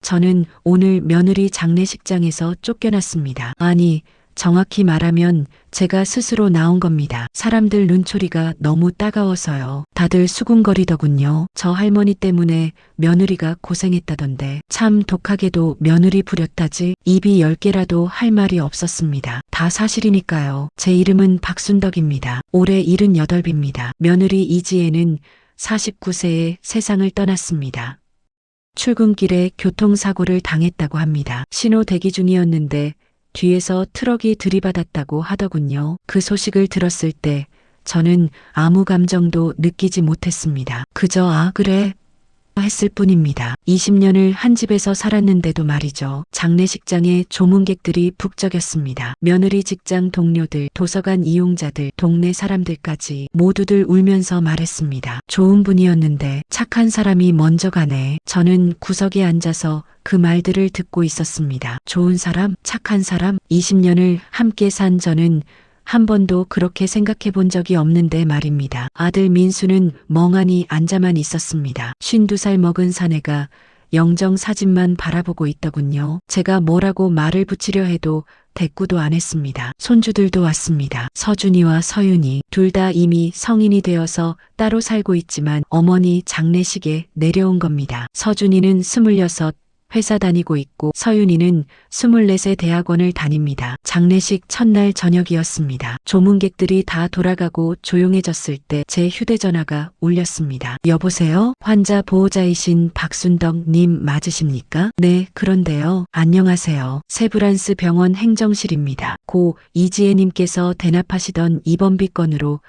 저는 오늘 며느리 장례식장에서 쫓겨났습니다. 아니, 정확히 말하면 제가 스스로 나온 겁니다. 사람들 눈초리가 너무 따가워서요. 다들 수군거리더군요. 저 할머니 때문에 며느리가 고생했다던데 참 독하게도 며느리 부렸다지 입이 10개라도 할 말이 없었습니다. 다 사실이니까요. 제 이름은 박순덕입니다. 올해 78입니다. 며느리 이지혜는 49세에 세상을 떠났습니다. 출근길에 교통사고를 당했다고 합니다. 신호 대기 중이었는데 뒤에서 트럭이 들이받았다고 하더군요. 그 소식을 들었을 때 저는 아무 감정도 느끼지 못했습니다. 그저 아 그래 했을 뿐입니다. 20년을 한 집에서 살았는데도 말이죠. 장례식장에 조문객들이 북적였습니다. 며느리 직장 동료들, 도서관 이용자들, 동네 사람들까지 모두들 울면서 말했습니다. 좋은 분이었는데 착한 사람이 먼저 가네. 저는 구석에 앉아서 그 말들을 듣고 있었습니다. 좋은 사람, 착한 사람, 20년을 함께 산 저는 한 번도 그렇게 생각해 본 적이 없는데 말입니다. 아들 민수는 멍하니 앉아만 있었습니다. 52살 먹은 사내가 영정 사진만 바라보고 있더군요. 제가 뭐라고 말을 붙이려 해도 대꾸도 안 했습니다. 손주들도 왔습니다. 서준이와 서윤이 둘 다 이미 성인이 되어서 따로 살고 있지만 어머니 장례식에 내려온 겁니다. 서준이는 26, 회사 다니고 있고 서윤이는 24세 대학원을 다닙니다. 장례식 첫날 저녁이었습니다. 조문객들이 다 돌아가고 조용해졌을 때 제 휴대전화가 울렸습니다. 여보세요? 환자 보호자이신 박순덕 님 맞으십니까? 네, 그런데요. 안녕하세요. 세브란스 병원 행정실입니다. 고 이지혜 님께서 대납하시던 입원비 건으로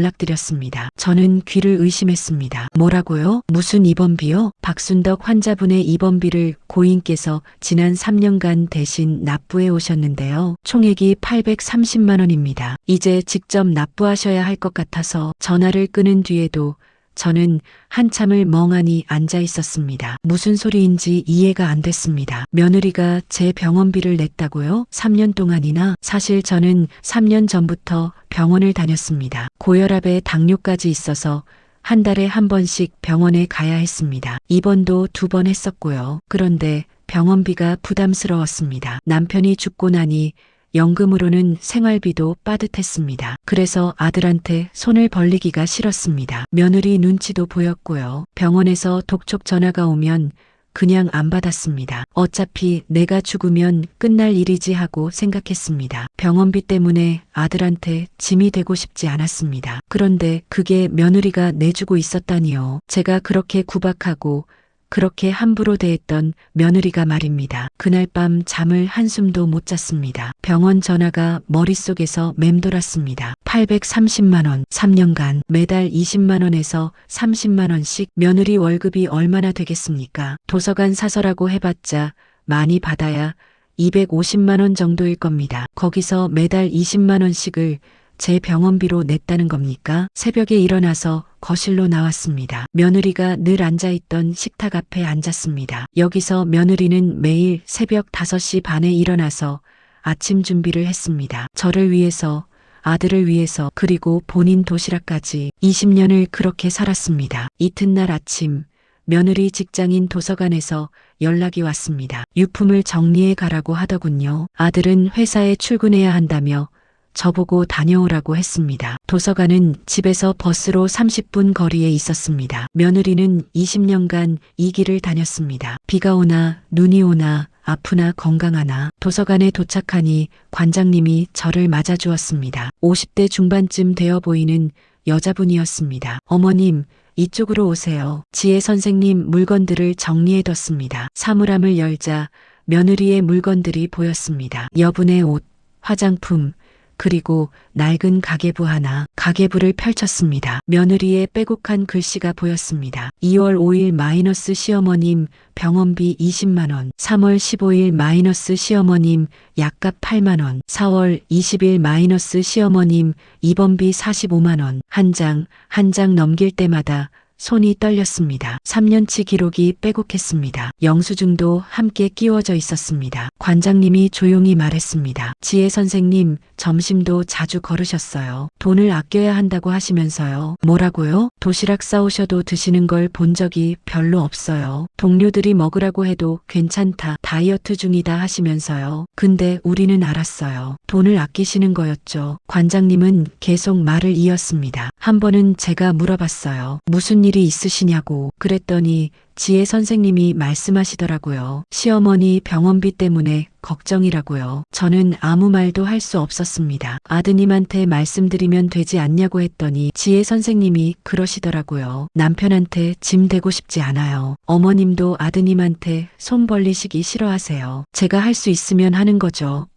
연락드렸습니다. 저는 귀를 의심했습니다. 뭐라고요? 무슨 입원비요? 박순덕 환자분의 입원비를 고인께서 지난 3년간 대신 납부해 오셨는데요. 총액이 830만 원입니다. 이제 직접 납부하셔야 할 것 같아서 전화를 끊은 뒤에도 저는 한참을 멍하니 앉아 있었습니다. 무슨 소리인지 이해가 안 됐습니다. 며느리가 제 병원비를 냈다고요? 3년 동안이나? 사실 저는 3년 전부터 병원을 다녔습니다. 고혈압에 당뇨까지 있어서 한 달에 한 번씩 병원에 가야 했습니다. 입원도 2번 했었고요. 그런데 병원비가 부담스러웠습니다. 남편이 죽고 나니 연금으로는 생활비도 빠듯했습니다. 그래서 아들한테 손을 벌리기가 싫었습니다. 며느리 눈치도 보였고요. 병원에서 독촉 전화가 오면 그냥 안 받았습니다. 어차피 내가 죽으면 끝날 일이지 하고 생각했습니다. 병원비 때문에 아들한테 짐이 되고 싶지 않았습니다. 그런데 그게 며느리가 내주고 있었다니요. 제가 그렇게 구박하고 그렇게 함부로 대했던 며느리가 말입니다. 그날 밤 잠을 한숨도 못 잤습니다. 병원 전화가 머릿속에서 맴돌았습니다. 830만 원, 3년간 매달 20만 원에서 30만 원씩 며느리 월급이 얼마나 되겠습니까? 도서관 사서라고 해봤자 많이 받아야 250만 원 정도일 겁니다. 거기서 매달 20만 원씩을 제 병원비로 냈다는 겁니까? 새벽에 일어나서 거실로 나왔습니다. 며느리가 늘 앉아있던 식탁 앞에 앉았습니다. 여기서 며느리는 매일 새벽 5시 반에 일어나서 아침 준비를 했습니다. 저를 위해서, 아들을 위해서, 그리고 본인 도시락까지 20년을 그렇게 살았습니다. 이튿날 아침 며느리 직장인 도서관에서 연락이 왔습니다. 유품을 정리해 가라고 하더군요. 아들은 회사에 출근해야 한다며 저보고 다녀오라고 했습니다. 도서관은 집에서 버스로 30분 거리에 있었습니다. 며느리는 20년간 이 길을 다녔습니다. 비가 오나 눈이 오나 아프나 건강하나 도서관에 도착하니 관장님이 저를 맞아주었습니다. 50대 중반쯤 되어 보이는 여자분이었습니다. 어머님, 이쪽으로 오세요. 지혜 선생님 물건들을 정리해뒀습니다. 사물함을 열자 며느리의 물건들이 보였습니다. 여분의 옷, 화장품, 그리고 낡은 가계부 하나, 가계부를 펼쳤습니다. 며느리의 빼곡한 글씨가 보였습니다. 2월 5일 마이너스 시어머님 병원비 20만 원, 3월 15일 마이너스 시어머님 약값 8만 원, 4월 20일 마이너스 시어머님 입원비 45만 원. 한 장, 한 장 넘길 때마다 손이 떨렸습니다. 3년치 기록이 빼곡했습니다. 영수증도 함께 끼워져 있었습니다. 관장님이 조용히 말했습니다. 지혜 선생님, 점심도 자주 걸으셨어요. 돈을 아껴야 한다고 하시면서요. 뭐라고요? 도시락 싸오셔도 드시는 걸 본 적이 별로 없어요. 동료들이 먹으라고 해도 괜찮다, 다이어트 중이다 하시면서요. 근데 우리는 알았어요. 돈을 아끼시는 거였죠. 관장님은 계속 말을 이었습니다. 한 번은 제가 물어봤어요. 무슨 일이 있으시냐고. 그랬더니 지혜 선생님이 말씀하시더라고요. 시어머니 병원비 때문에 걱정이라고요. 저는 아무 말도 할 수 없었습니다. 아드님한테 말씀드리면 되지 않냐고 했더니 지혜 선생님이 그러시더라고요. 남편한테 짐 되고 싶지 않아요. 어머님도 아드님한테 손 벌리시기 싫어하세요. 제가 할 수 있으면 하는 거죠.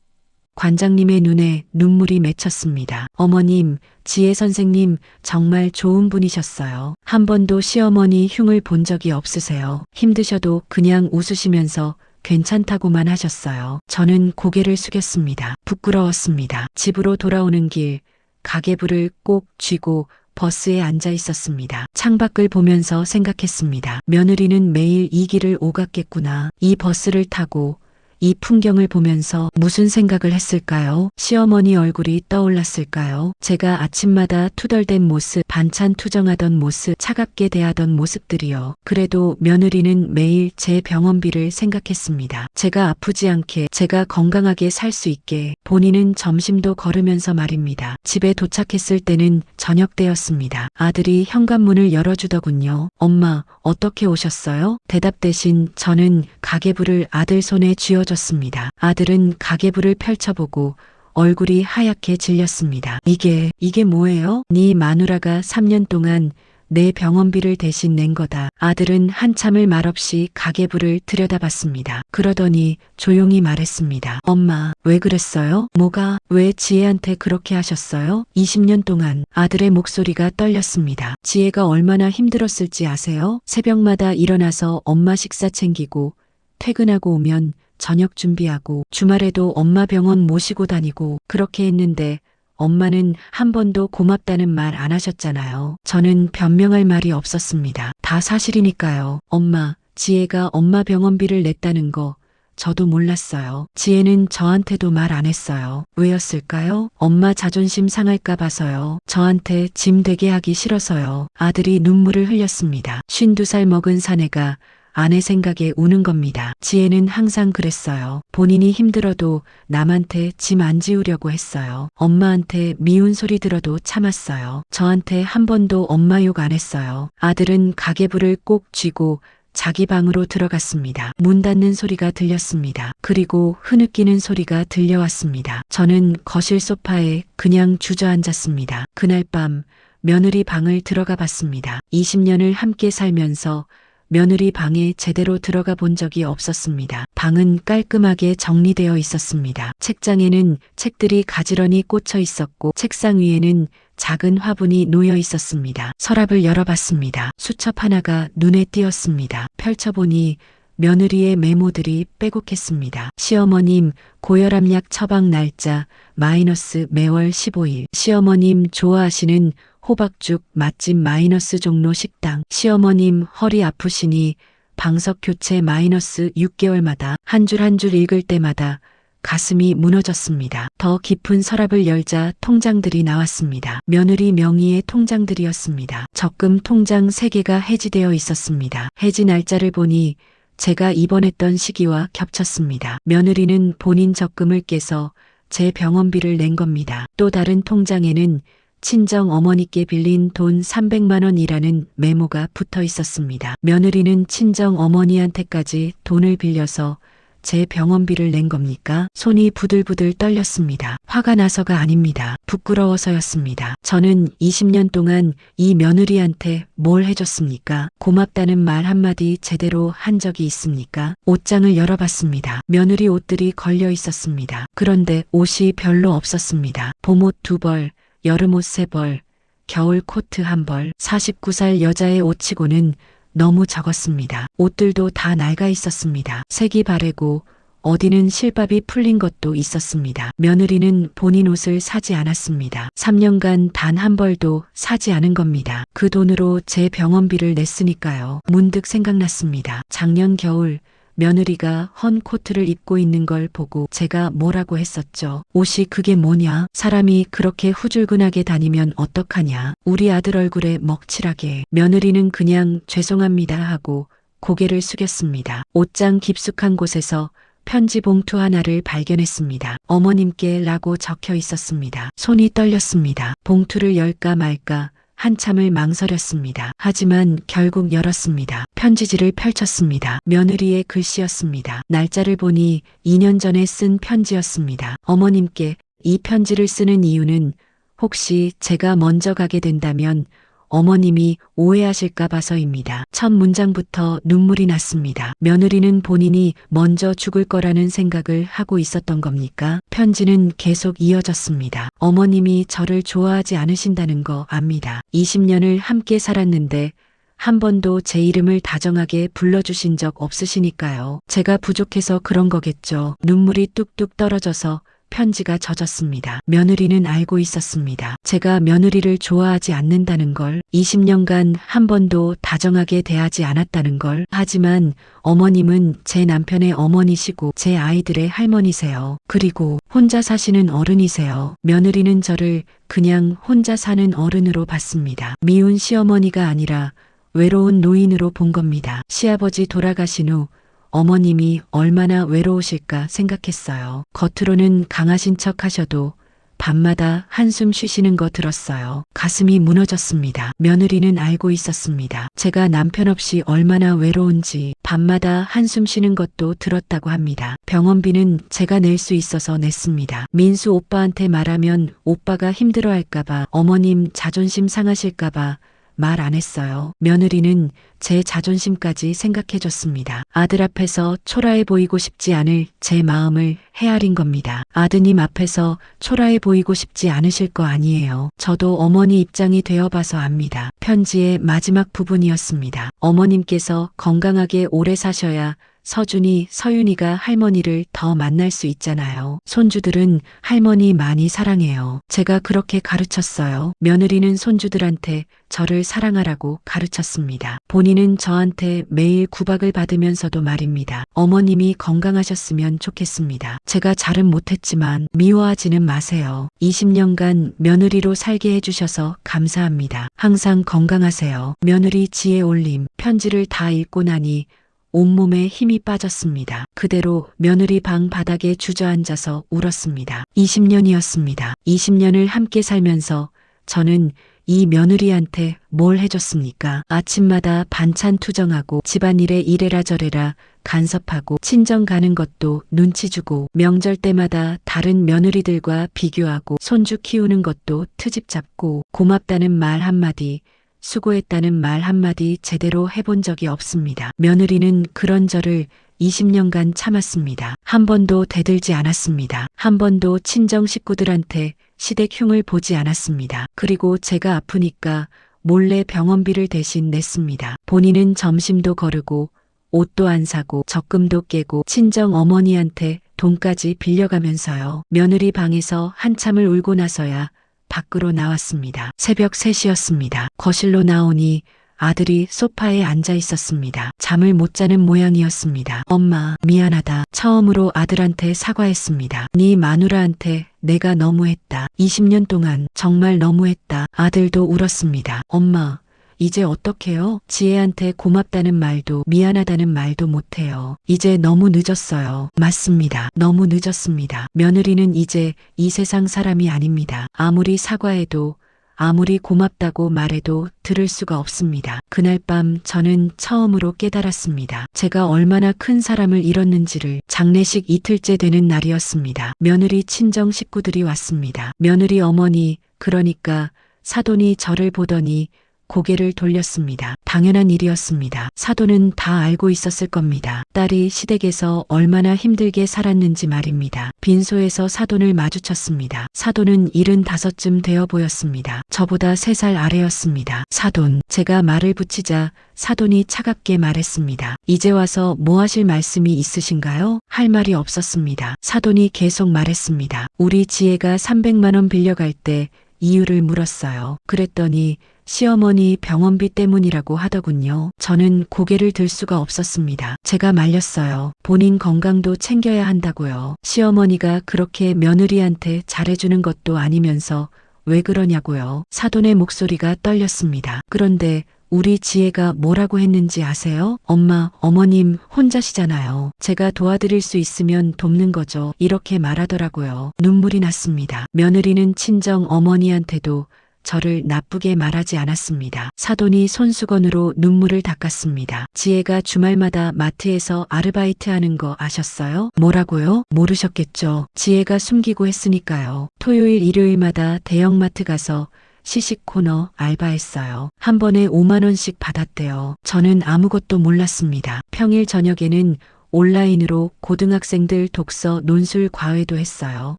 관장님의 눈에 눈물이 맺혔습니다. 어머님, 지혜 선생님 정말 좋은 분이셨어요. 한 번도 시어머니 흉을 본 적이 없으세요. 힘드셔도 그냥 웃으시면서 괜찮다고만 하셨어요. 저는 고개를 숙였습니다. 부끄러웠습니다. 집으로 돌아오는 길, 가계부를 꼭 쥐고 버스에 앉아 있었습니다. 창밖을 보면서 생각했습니다. 며느리는 매일 이 길을 오갔겠구나. 이 버스를 타고 이 풍경을 보면서 무슨 생각을 했을까요? 시어머니 얼굴이 떠올랐을까요? 제가 아침마다 투덜댄 모습, 반찬 투정하던 모습, 차갑게 대하던 모습들이요. 그래도 며느리는 매일 제 병원비를 생각했습니다. 제가 아프지 않게, 제가 건강하게 살 수 있게. 본인은 점심도 걸으면서 말입니다. 집에 도착했을 때는 저녁 때였습니다. 아들이 현관문을 열어주더군요. 엄마, 어떻게 오셨어요? 대답 대신 저는 가계부를 아들 손에 쥐어줬습니다. 아들은 가계부를 펼쳐보고 얼굴이 하얗게 질렸습니다. 이게 뭐예요? 네 마누라가 3년 동안 내 병원비를 대신 낸 거다. 아들은 한참을 말없이 가계부를 들여다봤습니다. 그러더니 조용히 말했습니다. 엄마, 왜 그랬어요? 뭐가? 왜 지혜한테 그렇게 하셨어요? 20년 동안. 아들의 목소리가 떨렸습니다. 지혜가 얼마나 힘들었을지 아세요? 새벽마다 일어나서 엄마 식사 챙기고 퇴근하고 오면 저녁 준비하고 주말에도 엄마 병원 모시고 다니고 그렇게 했는데 엄마는 한 번도 고맙다는 말 안 하셨잖아요. 저는 변명할 말이 없었습니다. 다 사실이니까요. 엄마, 지혜가 엄마 병원비를 냈다는 거 저도 몰랐어요. 지혜는 저한테도 말 안 했어요. 왜였을까요? 엄마 자존심 상할까 봐서요. 저한테 짐 되게 하기 싫어서요. 아들이 눈물을 흘렸습니다. 52살 먹은 사내가 아내 생각에 우는 겁니다. 지혜는 항상 그랬어요. 본인이 힘들어도 남한테 짐 안 지우려고 했어요. 엄마한테 미운 소리 들어도 참았어요. 저한테 한 번도 엄마 욕 안 했어요. 아들은 가계부를 꼭 쥐고 자기 방으로 들어갔습니다. 문 닫는 소리가 들렸습니다. 그리고 흐느끼는 소리가 들려왔습니다. 저는 거실 소파에 그냥 주저앉았습니다. 그날 밤 며느리 방을 들어가 봤습니다. 20년을 함께 살면서 며느리 방에 제대로 들어가 본 적이 없었습니다. 방은 깔끔하게 정리되어 있었습니다. 책장에는 책들이 가지런히 꽂혀 있었고 책상 위에는 작은 화분이 놓여 있었습니다. 서랍을 열어봤습니다. 수첩 하나가 눈에 띄었습니다. 펼쳐보니 며느리의 메모들이 빼곡했습니다. 시어머님 고혈압약 처방 날짜 마이너스 매월 15일. 시어머님 좋아하시는 호박죽 맛집 마이너스 종로 식당. 시어머님 허리 아프시니 방석 교체 마이너스 6개월마다. 한 줄 한 줄 읽을 때마다 가슴이 무너졌습니다. 더 깊은 서랍을 열자 통장들이 나왔습니다. 며느리 명의의 통장들이었습니다. 적금 통장 3개가 해지되어 있었습니다. 해지 날짜를 보니 제가 입원했던 시기와 겹쳤습니다. 며느리는 본인 적금을 깨서 제 병원비를 낸 겁니다. 또 다른 통장에는 친정 어머니께 빌린 돈 300만 원이라는 메모가 붙어 있었습니다. 며느리는 친정 어머니한테까지 돈을 빌려서 제 병원비를 낸 겁니까? 손이 부들부들 떨렸습니다. 화가 나서가 아닙니다. 부끄러워서였습니다. 저는 20년 동안 이 며느리한테 뭘 해줬습니까? 고맙다는 말 한마디 제대로 한 적이 있습니까? 옷장을 열어봤습니다. 며느리 옷들이 걸려 있었습니다. 그런데 옷이 별로 없었습니다. 봄옷 2벌, 여름옷 3벌, 겨울 코트 1벌. 49살 여자의 옷치고는 너무 적었습니다. 옷들도 다 낡아 있었습니다. 색이 바래고 어디는 실밥이 풀린 것도 있었습니다. 며느리는 본인 옷을 사지 않았습니다. 3년간 단 한 벌도 사지 않은 겁니다. 그 돈으로 제 병원비를 냈으니까요. 문득 생각났습니다. 작년 겨울 며느리가 헌 코트를 입고 있는 걸 보고 제가 뭐라고 했었죠. 옷이 그게 뭐냐? 사람이 그렇게 후줄근하게 다니면 어떡하냐? 우리 아들 얼굴에 먹칠하게. 며느리는 그냥 죄송합니다 하고 고개를 숙였습니다. 옷장 깊숙한 곳에서 편지 봉투 하나를 발견했습니다. 어머님께 라고 적혀 있었습니다. 손이 떨렸습니다. 봉투를 열까 말까 한참을 망설였습니다. 하지만 결국 열었습니다. 편지지를 펼쳤습니다. 며느리의 글씨였습니다. 날짜를 보니 2년 전에 쓴 편지였습니다. 어머님께 이 편지를 쓰는 이유는 혹시 제가 먼저 가게 된다면 어머님이 오해하실까 봐서입니다. 첫 문장부터 눈물이 났습니다. 며느리는 본인이 먼저 죽을 거라는 생각을 하고 있었던 겁니까? 편지는 계속 이어졌습니다. 어머님이 저를 좋아하지 않으신다는 거 압니다. 20년을 함께 살았는데 한 번도 제 이름을 다정하게 불러주신 적 없으시니까요. 제가 부족해서 그런 거겠죠. 눈물이 뚝뚝 떨어져서 편지가 젖었습니다. 며느리는 알고 있었습니다. 제가 며느리를 좋아하지 않는다는 걸, 20년간 한 번도 다정하게 대하지 않았다는 걸. 하지만 어머님은 제 남편의 어머니시고 제 아이들의 할머니세요. 그리고 혼자 사시는 어른이세요. 며느리는 저를 그냥 혼자 사는 어른으로 봤습니다. 미운 시어머니가 아니라 외로운 노인으로 본 겁니다. 시아버지 돌아가신 후 어머님이 얼마나 외로우실까 생각했어요. 겉으로는 강하신 척 하셔도 밤마다 한숨 쉬시는 거 들었어요. 가슴이 무너졌습니다. 며느리는 알고 있었습니다. 제가 남편 없이 얼마나 외로운지. 밤마다 한숨 쉬는 것도 들었다고 합니다. 병원비는 제가 낼 수 있어서 냈습니다. 민수 오빠한테 말하면 오빠가 힘들어할까봐, 어머님 자존심 상하실까봐 말 안 했어요. 며느리는 제 자존심까지 생각해줬습니다. 아들 앞에서 초라해 보이고 싶지 않을 제 마음을 헤아린 겁니다. 아드님 앞에서 초라해 보이고 싶지 않으실 거 아니에요. 저도 어머니 입장이 되어봐서 압니다. 편지의 마지막 부분이었습니다. 어머님께서 건강하게 오래 사셔야 서준이, 서윤이가 할머니를 더 만날 수 있잖아요. 손주들은 할머니 많이 사랑해요. 제가 그렇게 가르쳤어요. 며느리는 손주들한테 저를 사랑하라고 가르쳤습니다. 본인은 저한테 매일 구박을 받으면서도 말입니다. 어머님이 건강하셨으면 좋겠습니다. 제가 잘은 못했지만 미워하지는 마세요. 20년간 며느리로 살게 해주셔서 감사합니다. 항상 건강하세요. 며느리 지혜 올림. 편지를 다 읽고 나니 온몸에 힘이 빠졌습니다. 그대로 며느리 방 바닥에 주저앉아서 울었습니다. 20년이었습니다. 20년을 함께 살면서 저는 이 며느리한테 뭘 해줬습니까? 아침마다 반찬 투정하고 집안일에 이래라 저래라 간섭하고 친정 가는 것도 눈치 주고 명절 때마다 다른 며느리들과 비교하고 손주 키우는 것도 트집 잡고 고맙다는 말 한마디 수고했다는 말 한마디 제대로 해본 적이 없습니다. 며느리는 그런 저를 20년간 참았습니다. 한 번도 대들지 않았습니다. 한 번도 친정 식구들한테 시댁 흉을 보지 않았습니다. 그리고 제가 아프니까 몰래 병원비를 대신 냈습니다. 본인은 점심도 거르고 옷도 안 사고 적금도 깨고 친정 어머니한테 돈까지 빌려가면서요. 며느리 방에서 한참을 울고 나서야 밖으로 나왔습니다. 새벽 3시였습니다. 거실로 나오니 아들이 소파에 앉아 있었습니다. 잠을 못 자는 모양이었습니다. 엄마, 미안하다. 처음으로 아들한테 사과했습니다. 네 마누라한테 내가 너무했다. 20년 동안 정말 너무했다. 아들도 울었습니다. 엄마, 이제 어떡해요? 지혜한테 고맙다는 말도 미안하다는 말도 못해요. 이제 너무 늦었어요. 맞습니다. 너무 늦었습니다. 며느리는 이제 이 세상 사람이 아닙니다. 아무리 사과해도 아무리 고맙다고 말해도 들을 수가 없습니다. 그날 밤 저는 처음으로 깨달았습니다. 제가 얼마나 큰 사람을 잃었는지를. 장례식 이틀째 되는 날이었습니다. 며느리 친정 식구들이 왔습니다. 며느리 어머니, 그러니까 사돈이 저를 보더니 고개를 돌렸습니다. 당연한 일이었습니다. 사돈은 다 알고 있었을 겁니다. 딸이 시댁에서 얼마나 힘들게 살았는지 말입니다. 빈소에서 사돈을 마주쳤습니다. 사돈은 75쯤 되어 보였습니다. 저보다 3살 아래였습니다. 사돈, 제가 말을 붙이자 사돈이 차갑게 말했습니다. 이제 와서 뭐 하실 말씀이 있으신가요? 할 말이 없었습니다. 사돈이 계속 말했습니다. 우리 지혜가 300만 원 빌려갈 때 이유를 물었어요. 그랬더니 시어머니 병원비 때문이라고 하더군요. 저는 고개를 들 수가 없었습니다. 제가 말렸어요. 본인 건강도 챙겨야 한다고요. 시어머니가 그렇게 며느리한테 잘해주는 것도 아니면서 왜 그러냐고요. 사돈의 목소리가 떨렸습니다. 그런데 우리 지혜가 뭐라고 했는지 아세요? 엄마, 어머님 혼자시잖아요. 제가 도와드릴 수 있으면 돕는 거죠. 이렇게 말하더라고요. 눈물이 났습니다. 며느리는 친정 어머니한테도 저를 나쁘게 말하지 않았습니다. 사돈이 손수건으로 눈물을 닦았습니다. 지혜가 주말마다 마트에서 아르바이트 하는 거 아셨어요? 뭐라고요? 모르셨겠죠. 지혜가 숨기고 했으니까요. 토요일 일요일마다 대형마트 가서 시식 코너 알바했어요. 한 번에 5만 원씩 받았대요. 저는 아무것도 몰랐습니다. 평일 저녁에는 온라인으로 고등학생들 독서 논술 과외도 했어요.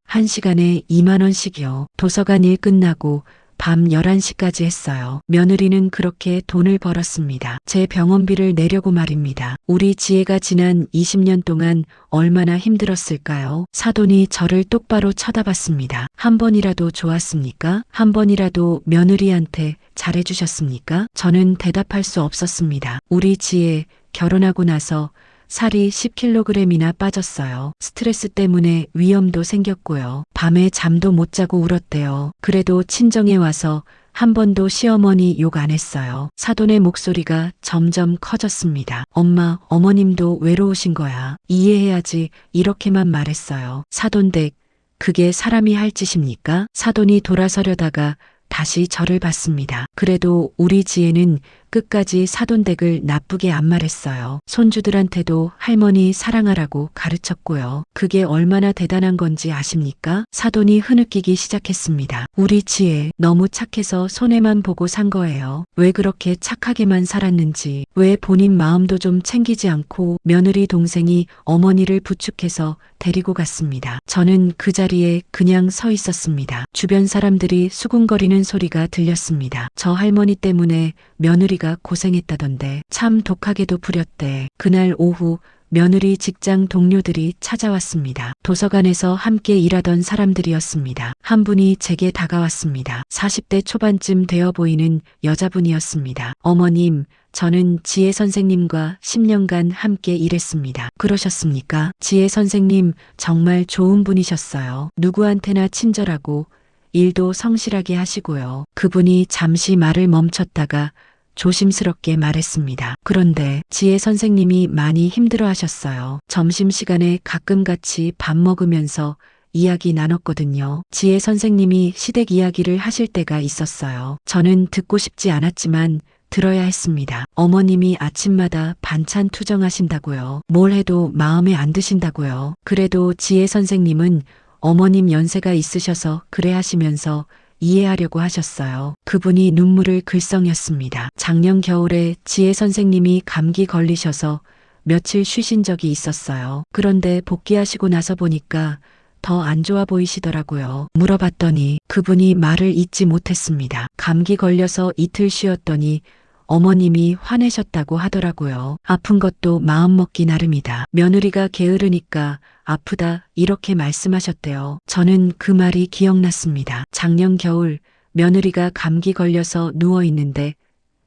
1시간에 2만 원씩이요. 도서관 일 끝나고 밤 11시까지 했어요. 며느리는 그렇게 돈을 벌었습니다. 제 병원비를 내려고 말입니다. 우리 지혜가 지난 20년 동안 얼마나 힘들었을까요? 사돈이 저를 똑바로 쳐다봤습니다. 한 번이라도 좋았습니까? 한 번이라도 며느리한테 잘해주셨습니까? 저는 대답할 수 없었습니다. 우리 지혜 결혼하고 나서 살이 10kg이나 빠졌어요. 스트레스 때문에 위염도 생겼고요. 밤에 잠도 못 자고 울었대요. 그래도 친정에 와서 한 번도 시어머니 욕 안 했어요. 사돈의 목소리가 점점 커졌습니다. 엄마, 어머님도 외로우신 거야. 이해해야지. 이렇게만 말했어요. 사돈댁, 그게 사람이 할 짓입니까? 사돈이 돌아서려다가 다시 저를 봤습니다. 그래도 우리 지혜는 끝까지 사돈댁을 나쁘게 안 말했어요. 손주들한테도 할머니 사랑하라고 가르쳤고요. 그게 얼마나 대단한 건지 아십니까? 사돈이 흐느끼기 시작했습니다. 우리 지혜 너무 착해서 손해만 보고 산 거예요. 왜 그렇게 착하게만 살았는지, 왜 본인 마음도 좀 챙기지 않고 며느리 동생이 어머니를 부축해서 데리고 갔습니다. 저는 그 자리에 그냥 서 있었습니다. 주변 사람들이 수군거리는 소리가 들렸습니다. 저 할머니 때문에 며느리가 고생했다던데 참 독하게도 부렸대. 그날 오후 며느리 직장 동료들이 찾아왔습니다. 도서관에서 함께 일하던 사람들이었습니다. 한 분이 제게 다가왔습니다. 40대 초반쯤 되어 보이는 여자분이었습니다. 어머님, 저는 지혜 선생님과 10년간 함께 일했습니다. 그러셨습니까? 지혜 선생님 정말 좋은 분이셨어요. 누구한테나 친절하고 일도 성실하게 하시고요. 그분이 잠시 말을 멈췄다가 조심스럽게 말했습니다. 그런데 지혜 선생님이 많이 힘들어 하셨어요. 점심시간에 가끔 같이 밥 먹으면서 이야기 나눴거든요. 지혜 선생님이 시댁 이야기를 하실 때가 있었어요. 저는 듣고 싶지 않았지만 들어야 했습니다. 어머님이 아침마다 반찬 투정하신다고요. 뭘 해도 마음에 안 드신다고요. 그래도 지혜 선생님은 어머님 연세가 있으셔서 그래 하시면서 이해하려고 하셨어요. 그분이 눈물을 글썽였습니다. 작년 겨울에 지혜 선생님이 감기 걸리셔서 며칠 쉬신 적이 있었어요. 그런데 복귀하시고 나서 보니까 더 안 좋아 보이시더라고요. 물어봤더니 그분이 말을 잇지 못했습니다. 감기 걸려서 이틀 쉬었더니 어머님이 화내셨다고 하더라고요. 아픈 것도 마음먹기 나름이다. 며느리가 게으르니까 아프다 이렇게 말씀하셨대요. 저는 그 말이 기억났습니다. 작년 겨울 며느리가 감기 걸려서 누워있는데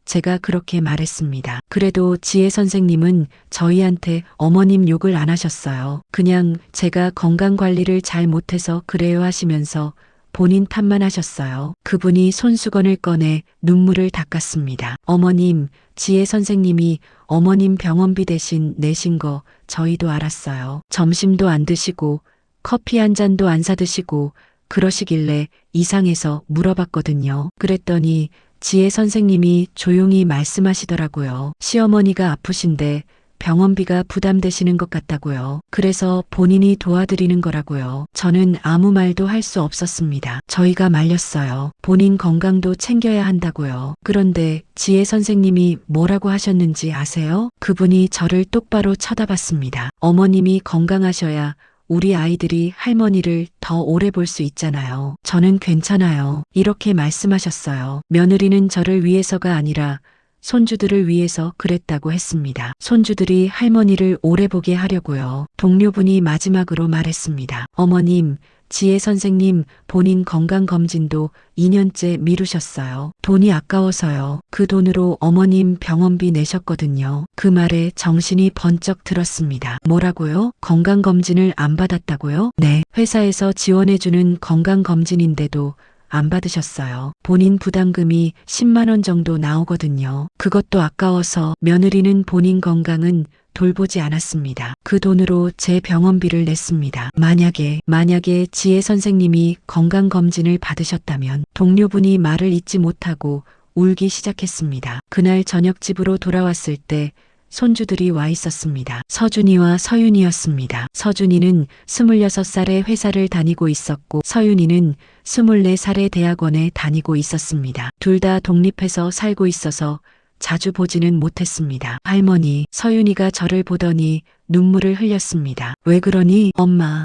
제가 그렇게 말했습니다. 그래도 지혜 선생님은 저희한테 어머님 욕을 안 하셨어요. 그냥 제가 건강관리를 잘 못해서 그래요 하시면서 본인 탓만 하셨어요. 그분이 손수건을 꺼내 눈물을 닦았습니다. 어머님, 지혜 선생님이 어머님 병원비 대신 내신 거 저희도 알았어요. 점심도 안 드시고 커피 한 잔도 안 사드시고 그러시길래 이상해서 물어봤거든요. 그랬더니 지혜 선생님이 조용히 말씀하시더라고요. 시어머니가 아프신데 병원비가 부담되시는 것 같다고요. 그래서 본인이 도와드리는 거라고요. 저는 아무 말도 할 수 없었습니다. 저희가 말렸어요. 본인 건강도 챙겨야 한다고요. 그런데 지혜 선생님이 뭐라고 하셨는지 아세요? 그분이 저를 똑바로 쳐다봤습니다. 어머님이 건강하셔야 우리 아이들이 할머니를 더 오래 볼 수 있잖아요. 저는 괜찮아요. 이렇게 말씀하셨어요. 며느리는 저를 위해서가 아니라 손주들을 위해서 그랬다고 했습니다. 손주들이 할머니를 오래 보게 하려고요. 동료분이 마지막으로 말했습니다. 어머님, 지혜 선생님 본인 건강검진도 2년째 미루셨어요. 돈이 아까워서요. 그 돈으로 어머님 병원비 내셨거든요. 그 말에 정신이 번쩍 들었습니다. 뭐라고요? 건강검진을 안 받았다고요? 네, 회사에서 지원해주는 건강검진인데도 안 받으셨어요. 본인 부담금이 10만 원 정도 나오거든요. 그것도 아까워서 며느리는 본인 건강은 돌보지 않았습니다. 그 돈으로 제 병원비를 냈습니다. 만약에 지혜 선생님이 건강검진을 받으셨다면 동료분이 말을 잇지 못하고 울기 시작했습니다. 그날 저녁 집으로 돌아왔을 때 손주들이 와 있었습니다. 서준이와 서윤이였습니다. 서준이는 26살에 회사를 다니고 있었고 서윤이는 24살에 대학원에 다니고 있었습니다. 둘 다 독립해서 살고 있어서 자주 보지는 못했습니다. 할머니, 서윤이가 저를 보더니 눈물을 흘렸습니다. 왜 그러니?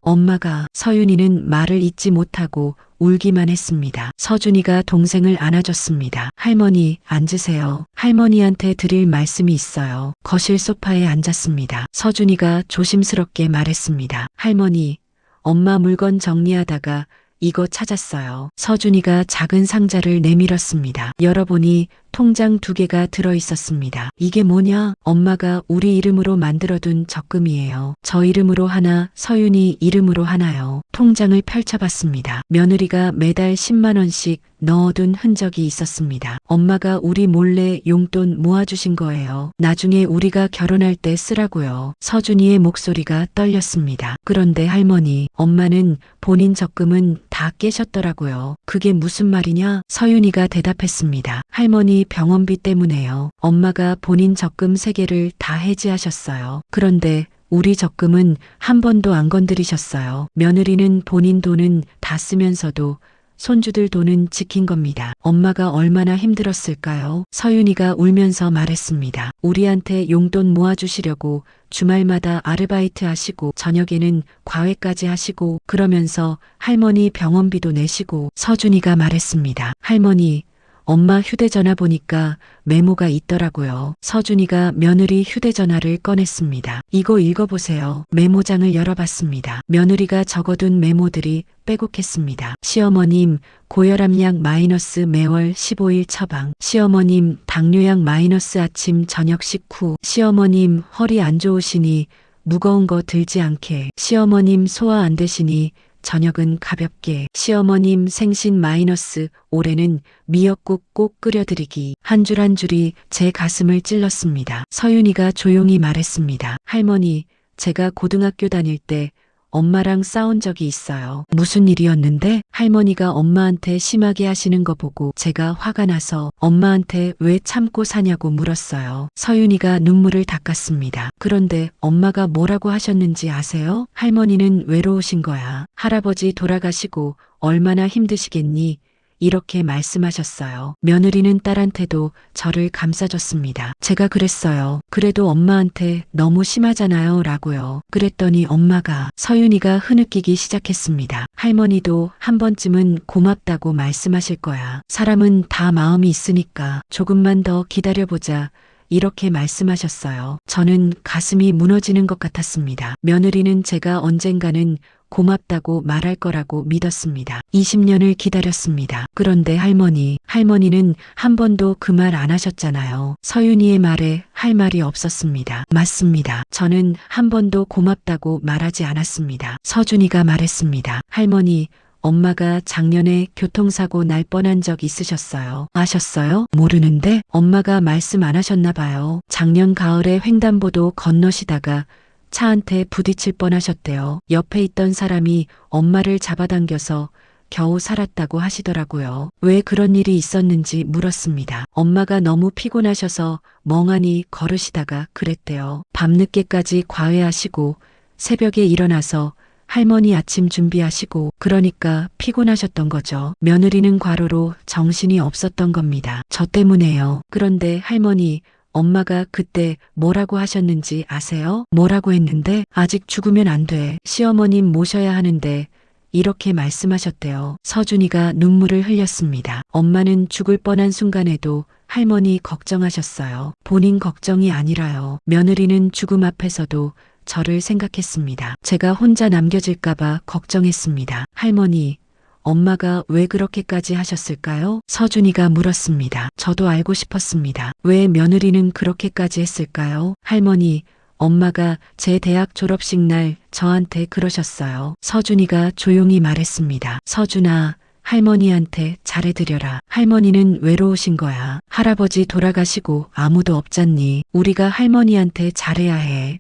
엄마가. 서윤이는 말을 잇지 못하고 울기만 했습니다. 서준이가 동생을 안아줬습니다. 할머니, 앉으세요. 할머니한테 드릴 말씀이 있어요. 거실 소파에 앉았습니다. 서준이가 조심스럽게 말했습니다. 할머니, 엄마 물건 정리하다가 이거 찾았어요. 서준이가 작은 상자를 내밀었습니다. 열어보니 통장 2개가 들어있었습니다. 이게 뭐냐? 엄마가 우리 이름으로 만들어둔 적금이에요. 저 이름으로 하나, 서윤이 이름으로 하나요. 통장을 펼쳐봤습니다. 며느리가 매달 10만 원씩 넣어둔 흔적이 있었습니다. 엄마가 우리 몰래 용돈 모아주신 거예요. 나중에 우리가 결혼할 때 쓰라고요. 서준이의 목소리가 떨렸습니다. 그런데 할머니, 엄마는 본인 적금은 다 깨셨더라고요. 그게 무슨 말이냐? 서윤이가 대답했습니다. 할머니 병원비 때문에요. 엄마가 본인 적금 3개를 다 해지하셨어요. 그런데 우리 적금은 한 번도 안 건드리셨어요. 며느리는 본인 돈은 다 쓰면서도 손주들 돈은 지킨 겁니다. 엄마가 얼마나 힘들었을까요? 서윤이가 울면서 말했습니다. 우리한테 용돈 모아주시려고 주말마다 아르바이트 하시고 저녁에는 과외까지 하시고 그러면서 할머니 병원비도 내시고. 서준이가 말했습니다. 할머니, 엄마 휴대전화 보니까 메모가 있더라고요. 서준이가 며느리 휴대전화를 꺼냈습니다. 이거 읽어보세요. 메모장을 열어봤습니다. 며느리가 적어둔 메모들이 빼곡했습니다. 시어머님, 고혈압약 마이너스 매월 15일 처방. 시어머님, 당뇨약 마이너스 아침 저녁 식후. 시어머님, 허리 안 좋으시니 무거운 거 들지 않게. 시어머님, 소화 안 되시니 저녁은 가볍게. 시어머님 생신 마이너스 올해는 미역국 꼭 끓여드리기. 한 줄 한 줄이 제 가슴을 찔렀습니다. 서윤이가 조용히 말했습니다. 할머니, 제가 고등학교 다닐 때 엄마랑 싸운 적이 있어요. 무슨 일이었는데? 할머니가 엄마한테 심하게 하시는 거 보고 제가 화가 나서 엄마한테 왜 참고 사냐고 물었어요. 서윤이가 눈물을 닦았습니다. 그런데 엄마가 뭐라고 하셨는지 아세요? 할머니는 외로우신 거야. 할아버지 돌아가시고 얼마나 힘드시겠니? 이렇게 말씀하셨어요. 며느리는 딸한테도 저를 감싸줬습니다. 제가 그랬어요. 그래도 엄마한테 너무 심하잖아요 라고요. 그랬더니 엄마가. 서윤이가 흐느끼기 시작했습니다. 할머니도 한 번쯤은 고맙다고 말씀하실 거야. 사람은 다 마음이 있으니까 조금만 더 기다려보자. 이렇게 말씀하셨어요. 저는 가슴이 무너지는 것 같았습니다. 며느리는 제가 언젠가는 고맙다고 말할 거라고 믿었습니다. 20년을 기다렸습니다. 그런데 할머니는 한 번도 그 말 안 하셨잖아요. 서윤이의 말에 할 말이 없었습니다. 맞습니다. 저는 한 번도 고맙다고 말하지 않았습니다. 서준이가 말했습니다. 할머니, 엄마가 작년에 교통사고 날 뻔한 적 있으셨어요. 아셨어요? 모르는데 엄마가 말씀 안 하셨나 봐요. 작년 가을에 횡단보도 건너시다가 차한테 부딪힐 뻔하셨대요. 옆에 있던 사람이 엄마를 잡아당겨서 겨우 살았다고 하시더라고요. 왜 그런 일이 있었는지 물었습니다. 엄마가 너무 피곤하셔서 멍하니 걸으시다가 그랬대요. 밤늦게까지 과외하시고 새벽에 일어나서 할머니 아침 준비하시고 그러니까 피곤하셨던 거죠. 며느리는 과로로 정신이 없었던 겁니다. 저 때문에요. 그런데 할머니, 엄마가 그때 뭐라고 하셨는지 아세요? 뭐라고 했는데 아직 죽으면 안 돼. 시어머님 모셔야 하는데 이렇게 말씀하셨대요. 서준이가 눈물을 흘렸습니다. 엄마는 죽을 뻔한 순간에도 할머니 걱정하셨어요. 본인 걱정이 아니라요. 며느리는 죽음 앞에서도 저를 생각했습니다. 제가 혼자 남겨질까봐 걱정했습니다. 할머니, 엄마가 왜 그렇게까지 하셨을까요? 서준이가 물었습니다. 저도 알고 싶었습니다. 왜 며느리는 그렇게까지 했을까요? 할머니, 엄마가 제 대학 졸업식 날 저한테 그러셨어요. 서준이가 조용히 말했습니다. 서준아, 할머니한테 잘해드려라. 할머니는 외로우신 거야. 할아버지 돌아가시고 아무도 없잖니. 우리가 할머니한테 잘해야 해.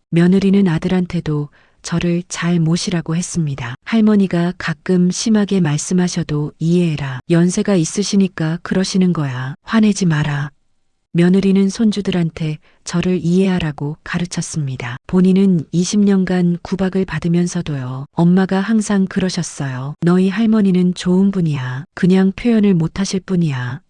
며느리는 아들한테도 저를 잘 모시라고 했습니다. 할머니가 가끔 심하게 말씀하셔도 이해해라. 연세가 있으시니까 그러시는 거야. 화내지 마라. 며느리는 손주들한테 저를 이해하라고 가르쳤습니다. 본인은 20년간 구박을 받으면서도요. 엄마가 항상 그러셨어요. 너희 할머니는 좋은 분이야. 그냥 표현을 못하실 뿐이야.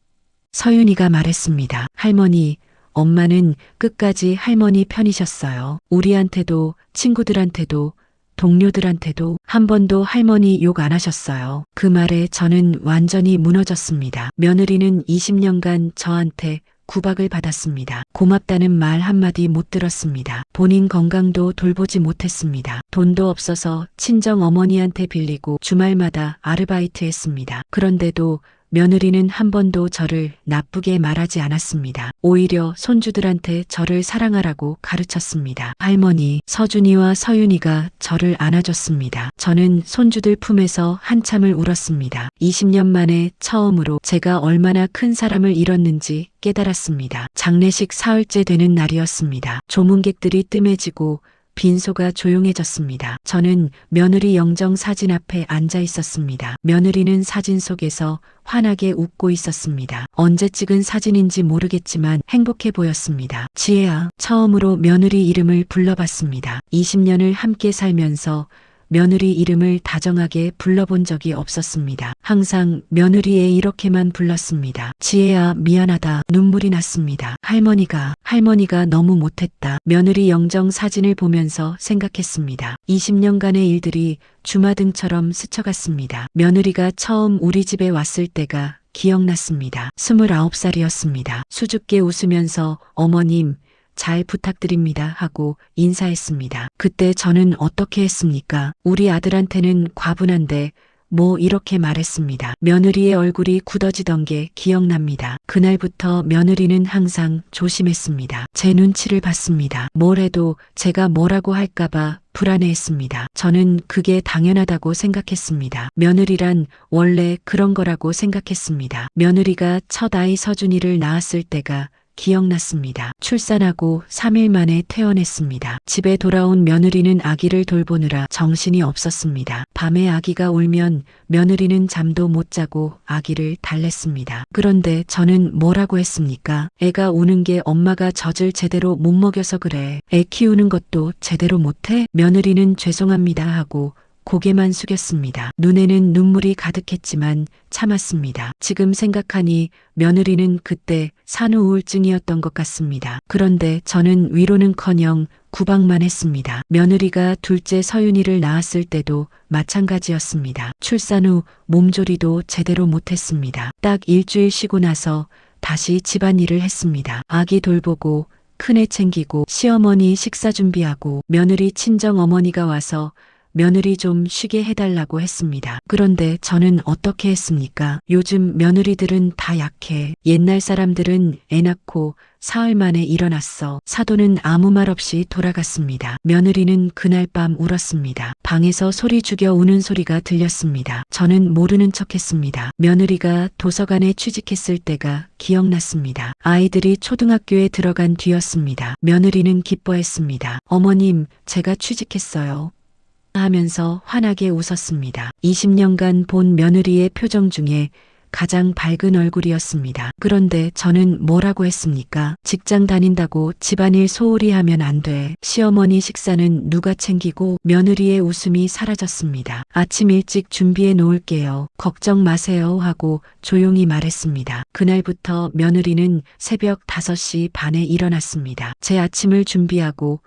서윤이가 말했습니다. 할머니, 엄마는 끝까지 할머니 편이셨어요. 우리한테도 친구들한테도 동료들한테도 한 번도 할머니 욕 안 하셨어요. 그 말에 저는 완전히 무너졌습니다. 며느리는 20년간 저한테 구박을 받았습니다. 고맙다는 말 한마디 못 들었습니다. 본인 건강도 돌보지 못했습니다. 돈도 없어서 친정 어머니한테 빌리고 주말마다 아르바이트 했습니다. 그런데도 며느리는 한 번도 저를 나쁘게 말하지 않았습니다. 오히려 손주들한테 저를 사랑하라고 가르쳤습니다. 할머니, 서준이와 서윤이가 저를 안아줬습니다. 저는 손주들 품에서 한참을 울었습니다. 20년 만에 처음으로 제가 얼마나 큰 사람을 잃었는지 깨달았습니다. 장례식 사흘째 되는 날이었습니다. 조문객들이 뜸해지고 빈소가 조용해졌습니다. 저는 며느리 영정 사진 앞에 앉아 있었습니다. 며느리는 사진 속에서 환하게 웃고 있었습니다. 언제 찍은 사진인지 모르겠지만 행복해 보였습니다. 지혜야, 처음으로 며느리 이름을 불러봤습니다. 20년을 함께 살면서 며느리 이름을 다정하게 불러본 적이 없었습니다. 항상 며느리의 이렇게만 불렀습니다. 지혜야, 미안하다. 눈물이 났습니다. 할머니가 너무 못했다. 며느리 영정 사진을 보면서 생각했습니다. 20년간의 일들이 주마등처럼 스쳐갔습니다. 며느리가 처음 우리 집에 왔을 때가 기억났습니다. 29살이었습니다. 수줍게 웃으면서 어머님, 잘 부탁드립니다 하고 인사했습니다. 그때 저는 어떻게 했습니까? 우리 아들한테는 과분한데 뭐 이렇게 말했습니다. 며느리의 얼굴이 굳어지던 게 기억납니다. 그날부터 며느리는 항상 조심했습니다. 제 눈치를 봤습니다. 뭘 해도 제가 뭐라고 할까봐 불안해했습니다. 저는 그게 당연하다고 생각했습니다. 며느리란 원래 그런 거라고 생각했습니다. 며느리가 첫 아이 서준이를 낳았을 때가 기억났습니다. 출산하고 3일 만에 퇴원했습니다. 집에 돌아온 며느리는 아기를 돌보느라 정신이 없었습니다. 밤에 아기가 울면 며느리는 잠도 못 자고 아기를 달랬습니다. 그런데 저는 뭐라고 했습니까? 애가 우는 게 엄마가 젖을 제대로 못 먹여서 그래. 애 키우는 것도 제대로 못해? 며느리는 죄송합니다 하고 고개만 숙였습니다. 눈에는 눈물이 가득했지만 참았습니다. 지금 생각하니 며느리는 그때 산후 우울증이었던 것 같습니다. 그런데 저는 위로는커녕 구박만 했습니다. 며느리가 둘째 서윤이를 낳았을 때도 마찬가지였습니다. 출산 후 몸조리도 제대로 못했습니다. 딱 일주일 쉬고 나서 다시 집안일을 했습니다. 아기 돌보고 큰애 챙기고 시어머니 식사 준비하고 며느리 친정 어머니가 와서 며느리 좀 쉬게 해달라고 했습니다. 그런데 저는 어떻게 했습니까? 요즘 며느리들은 다 약해. 옛날 사람들은 애 낳고 사흘 만에 일어났어. 사돈은 아무 말 없이 돌아갔습니다. 며느리는 그날 밤 울었습니다. 방에서 소리 죽여 우는 소리가 들렸습니다. 저는 모르는 척했습니다. 며느리가 도서관에 취직했을 때가 기억났습니다. 아이들이 초등학교에 들어간 뒤였습니다. 며느리는 기뻐했습니다. 어머님, 제가 취직했어요. 하면서 환하게 웃었습니다. 20년간 본 며느리의 표정 중에 가장 밝은 얼굴이었습니다. 그런데 저는 뭐라고 했습니까? 직장 다닌다고 집안일 소홀히 하면 안 돼. 시어머니 식사는 누가 챙기고. 며느리의 웃음이 사라졌습니다. 아침 일찍 준비해 놓을게요. 걱정 마세요 하고 조용히 말했습니다. 그날부터 며느리는 새벽 5시 반에 일어났습니다. 제 아침을 준비하고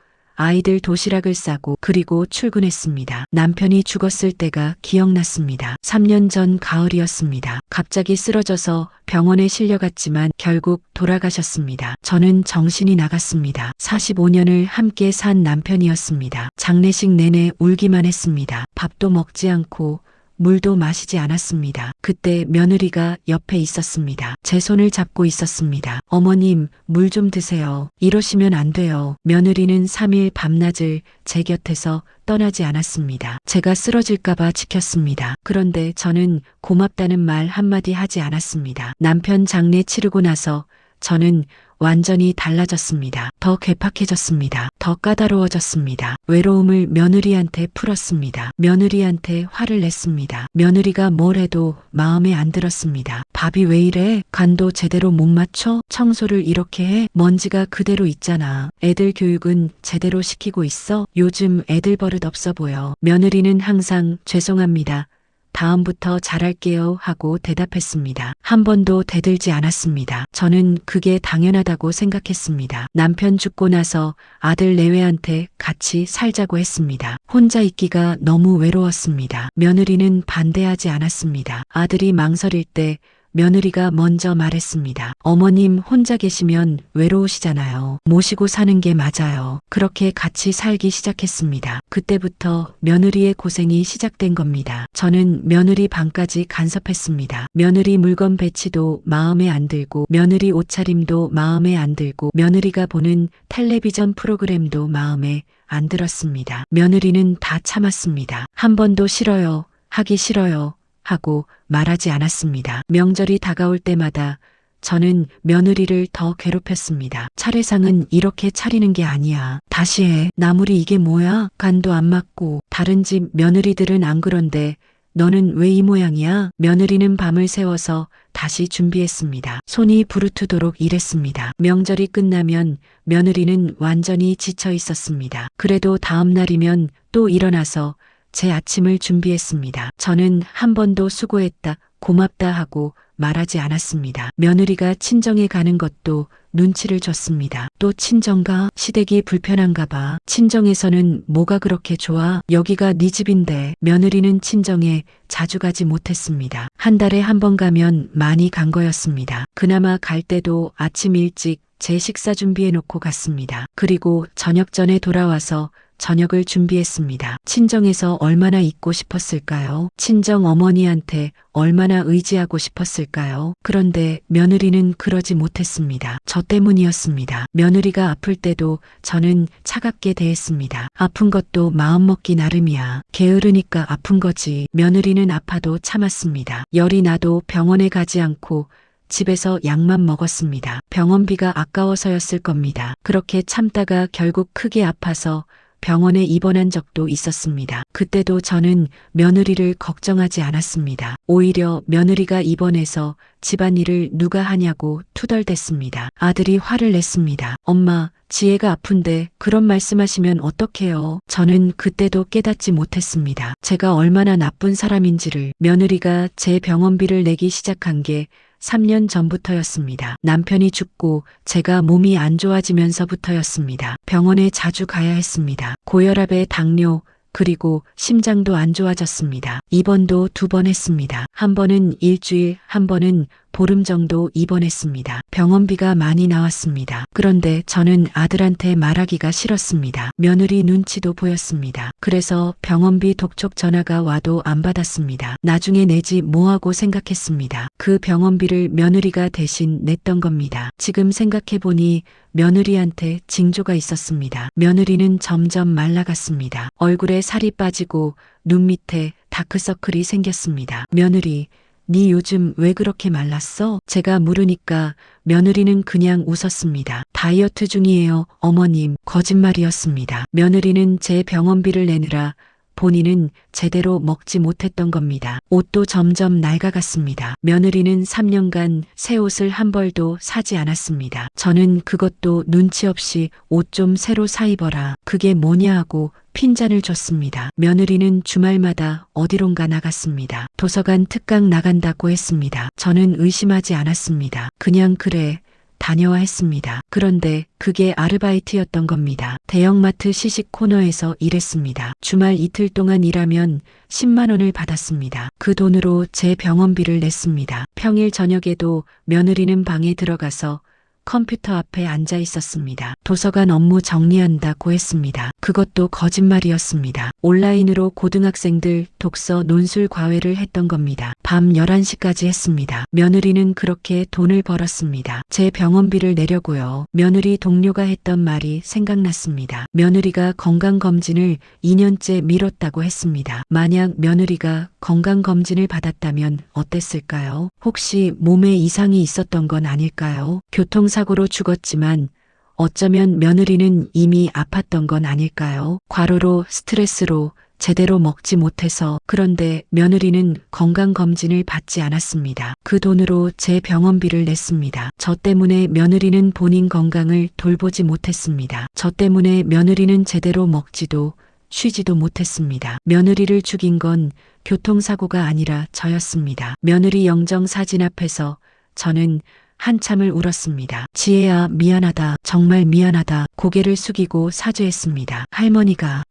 아이들 도시락을 싸고 그리고 출근했습니다. 남편이 죽었을 때가 기억났습니다. 3년 전 가을이었습니다. 갑자기 쓰러져서 병원에 실려갔지만 결국 돌아가셨습니다. 저는 정신이 나갔습니다. 45년을 함께 산 남편이었습니다. 장례식 내내 울기만 했습니다. 밥도 먹지 않고 물도 마시지 않았습니다. 그때 며느리가 옆에 있었습니다. 제 손을 잡고 있었습니다. 어머님, 물 좀 드세요. 이러시면 안 돼요. 며느리는 3일 밤낮을 제 곁에서 떠나지 않았습니다. 제가 쓰러질까봐 지켰습니다. 그런데 저는 고맙다는 말 한마디 하지 않았습니다. 남편 장례 치르고 나서 저는 완전히 달라졌습니다. 더 괴팍해졌습니다. 더 까다로워졌습니다. 외로움을 며느리한테 풀었습니다. 며느리한테 화를 냈습니다. 며느리가 뭘 해도 마음에 안 들었습니다. 밥이 왜 이래? 간도 제대로 못 맞춰? 청소를 이렇게 해? 먼지가 그대로 있잖아. 애들 교육은 제대로 시키고 있어? 요즘 애들 버릇 없어 보여. 며느리는 항상 죄송합니다. 다음부터 잘할게요 하고 대답했습니다. 한 번도 대들지 않았습니다. 저는 그게 당연하다고 생각했습니다. 남편 죽고 나서 아들 내외한테 같이 살자고 했습니다. 혼자 있기가 너무 외로웠습니다. 며느리는 반대하지 않았습니다. 아들이 망설일 때 며느리가 먼저 말했습니다. 어머님 혼자 계시면 외로우시잖아요. 모시고 사는 게 맞아요. 그렇게 같이 살기 시작했습니다. 그때부터 며느리의 고생이 시작된 겁니다. 저는 며느리 방까지 간섭했습니다. 며느리 물건 배치도 마음에 안 들고, 며느리 옷차림도 마음에 안 들고, 며느리가 보는 텔레비전 프로그램도 마음에 안 들었습니다. 며느리는 다 참았습니다. 한 번도 싫어요, 하기 싫어요 하고 말하지 않았습니다. 명절이 다가올 때마다 저는 며느리를 더 괴롭혔습니다. 차례상은 이렇게 차리는 게 아니야. 다시 해. 나물이 이게 뭐야? 간도 안 맞고. 다른 집 며느리들은 안 그런데 너는 왜 이 모양이야? 며느리는 밤을 새워서 다시 준비했습니다. 손이 부르트도록 일했습니다. 명절이 끝나면 며느리는 완전히 지쳐 있었습니다. 그래도 다음 날이면 또 일어나서 제 아침을 준비했습니다. 저는 한 번도 수고했다, 고맙다 하고 말하지 않았습니다. 며느리가 친정에 가는 것도 눈치를 줬습니다. 또 친정가? 시댁이 불편한가 봐. 친정에서는 뭐가 그렇게 좋아? 여기가 네 집인데. 며느리는 친정에 자주 가지 못했습니다. 한 달에 한 번 가면 많이 간 거였습니다. 그나마 갈 때도 아침 일찍 제 식사 준비해 놓고 갔습니다. 그리고 저녁 전에 돌아와서 저녁을 준비했습니다. 친정에서 얼마나 있고 싶었을까요? 친정 어머니한테 얼마나 의지하고 싶었을까요? 그런데 며느리는 그러지 못했습니다. 저 때문이었습니다. 며느리가 아플 때도 저는 차갑게 대했습니다. 아픈 것도 마음먹기 나름이야. 게으르니까 아픈 거지. 며느리는 아파도 참았습니다. 열이 나도 병원에 가지 않고 집에서 약만 먹었습니다. 병원비가 아까워서였을 겁니다. 그렇게 참다가 결국 크게 아파서 병원에 입원한 적도 있었습니다. 그때도 저는 며느리를 걱정하지 않았습니다. 오히려 며느리가 입원해서 집안일을 누가 하냐고 투덜댔습니다. 아들이 화를 냈습니다. 엄마, 지혜가 아픈데 그런 말씀하시면 어떡해요? 저는 그때도 깨닫지 못했습니다. 제가 얼마나 나쁜 사람인지를. 며느리가 제 병원비를 내기 시작한 게 3년 전부터였습니다. 남편이 죽고 제가 몸이 안 좋아지면서부터였습니다. 병원에 자주 가야 했습니다. 고혈압에 당뇨, 그리고 심장도 안 좋아졌습니다. 입원도 2번 했습니다. 한 번은 일주일, 한 번은 보름 정도 입원했습니다. 병원비가 많이 나왔습니다. 그런데 저는 아들한테 말하기가 싫었습니다. 며느리 눈치도 보였습니다. 그래서 병원비 독촉 전화가 와도 안 받았습니다. 나중에 내지 뭐하고 생각했습니다. 그 병원비를 며느리가 대신 냈던 겁니다. 지금 생각해보니 며느리한테 징조가 있었습니다. 며느리는 점점 말라갔습니다. 얼굴에 살이 빠지고 눈 밑에 다크서클이 생겼습니다. 며느리, 네 요즘 왜 그렇게 말랐어? 제가 물으니까 며느리는 그냥 웃었습니다. 다이어트 중이에요, 어머님. 거짓말이었습니다. 며느리는 제 병원비를 내느라 본인은 제대로 먹지 못했던 겁니다. 옷도 점점 낡아갔습니다. 며느리는 3년간 새 옷을 한 벌도 사지 않았습니다. 저는 그것도 눈치 없이 옷 좀 새로 사 입어라. 그게 뭐냐 하고 핀잔을 줬습니다. 며느리는 주말마다 어디론가 나갔습니다. 도서관 특강 나간다고 했습니다. 저는 의심하지 않았습니다. 그냥 그래 다녀와 했습니다. 그런데 그게 아르바이트였던 겁니다. 대형마트 시식 코너에서 일했습니다. 주말 이틀 동안 일하면 10만 원을 받았습니다. 그 돈으로 제 병원비를 냈습니다. 평일 저녁에도 며느리는 방에 들어가서 컴퓨터 앞에 앉아 있었습니다. 도서관 업무 정리한다고 했습니다. 그것도 거짓말이었습니다. 온라인으로 고등학생들 독서 논술 과외를 했던 겁니다. 밤 11시까지 했습니다. 며느리는 그렇게 돈을 벌었습니다. 제 병원비를 내려고요. 며느리 동료가 했던 말이 생각났습니다. 며느리가 건강검진을 2년째 미뤘다고 했습니다. 만약 며느리가 건강검진을 받았다면 어땠을까요? 혹시 몸에 이상이 있었던 건 아닐까요? 교통사고로 죽었지만 어쩌면 며느리는 이미 아팠던 건 아닐까요? 과로로 스트레스로 제대로 먹지 못해서. 그런데 며느리는 건강검진을 받지 않았습니다. 그 돈으로 제 병원비를 냈습니다. 저 때문에 며느리는 본인 건강을 돌보지 못했습니다. 저 때문에 며느리는 제대로 먹지도 쉬지도 못했습니다. 며느리를 죽인 건 교통사고가 아니라 저였습니다. 며느리 영정 사진 앞에서 저는 한참을 울었습니다. 지혜야, 미안하다. 정말 미안하다. 고개를 숙이고 사죄했습니다.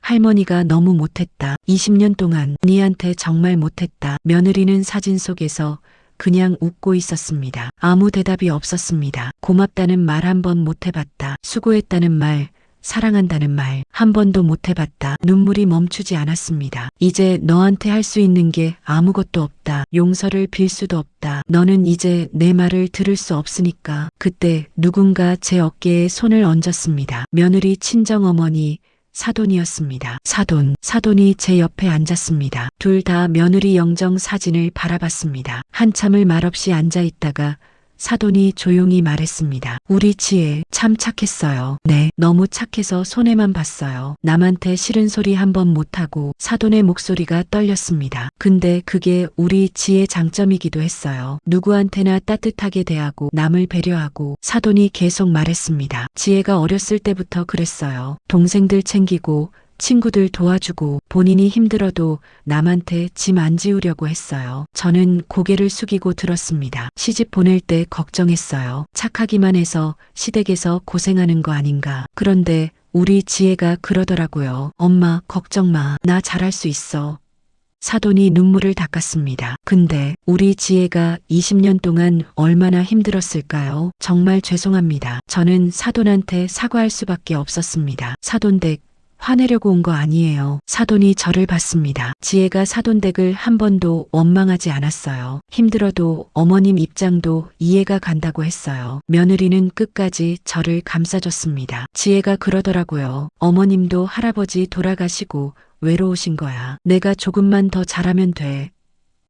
할머니가 너무 못했다. 20년 동안 니한테 정말 못했다. 며느리는 사진 속에서 그냥 웃고 있었습니다. 아무 대답이 없었습니다. 고맙다는 말 한 번 못 해봤다. 수고했다는 말, 사랑한다는 말 한 번도 못 해봤다. 눈물이 멈추지 않았습니다. 이제 너한테 할 수 있는 게 아무것도 없다. 용서를 빌 수도 없다. 너는 이제 내 말을 들을 수 없으니까. 그때 누군가 제 어깨에 손을 얹었습니다. 며느리 친정어머니 사돈이었습니다. 사돈이 제 옆에 앉았습니다. 둘 다 며느리 영정 사진을 바라봤습니다. 한참을 말없이 앉아 있다가 사돈이 조용히 말했습니다. 우리 지혜 참 착했어요. 네, 너무 착해서 손해만 봤어요. 남한테 싫은 소리 한 번 못하고. 사돈의 목소리가 떨렸습니다. 근데 그게 우리 지혜의 장점이기도 했어요. 누구한테나 따뜻하게 대하고 남을 배려하고. 사돈이 계속 말했습니다. 지혜가 어렸을 때부터 그랬어요. 동생들 챙기고 친구들 도와주고 본인이 힘들어도 남한테 짐 안 지우려고 했어요. 저는 고개를 숙이고 들었습니다. 시집 보낼 때 걱정했어요. 착하기만 해서 시댁에서 고생하는 거 아닌가. 그런데 우리 지혜가 그러더라고요. 엄마 걱정 마. 나 잘할 수 있어. 사돈이 눈물을 닦았습니다. 근데 우리 지혜가 20년 동안 얼마나 힘들었을까요? 정말 죄송합니다. 저는 사돈한테 사과할 수밖에 없었습니다. 사돈댁 화내려고 온 거 아니에요. 사돈이 저를 봤습니다. 지혜가 사돈댁을 한 번도 원망하지 않았어요. 힘들어도 어머님 입장도 이해가 간다고 했어요. 며느리는 끝까지 저를 감싸줬습니다. 지혜가 그러더라고요. 어머님도 할아버지 돌아가시고 외로우신 거야. 내가 조금만 더 잘하면 돼.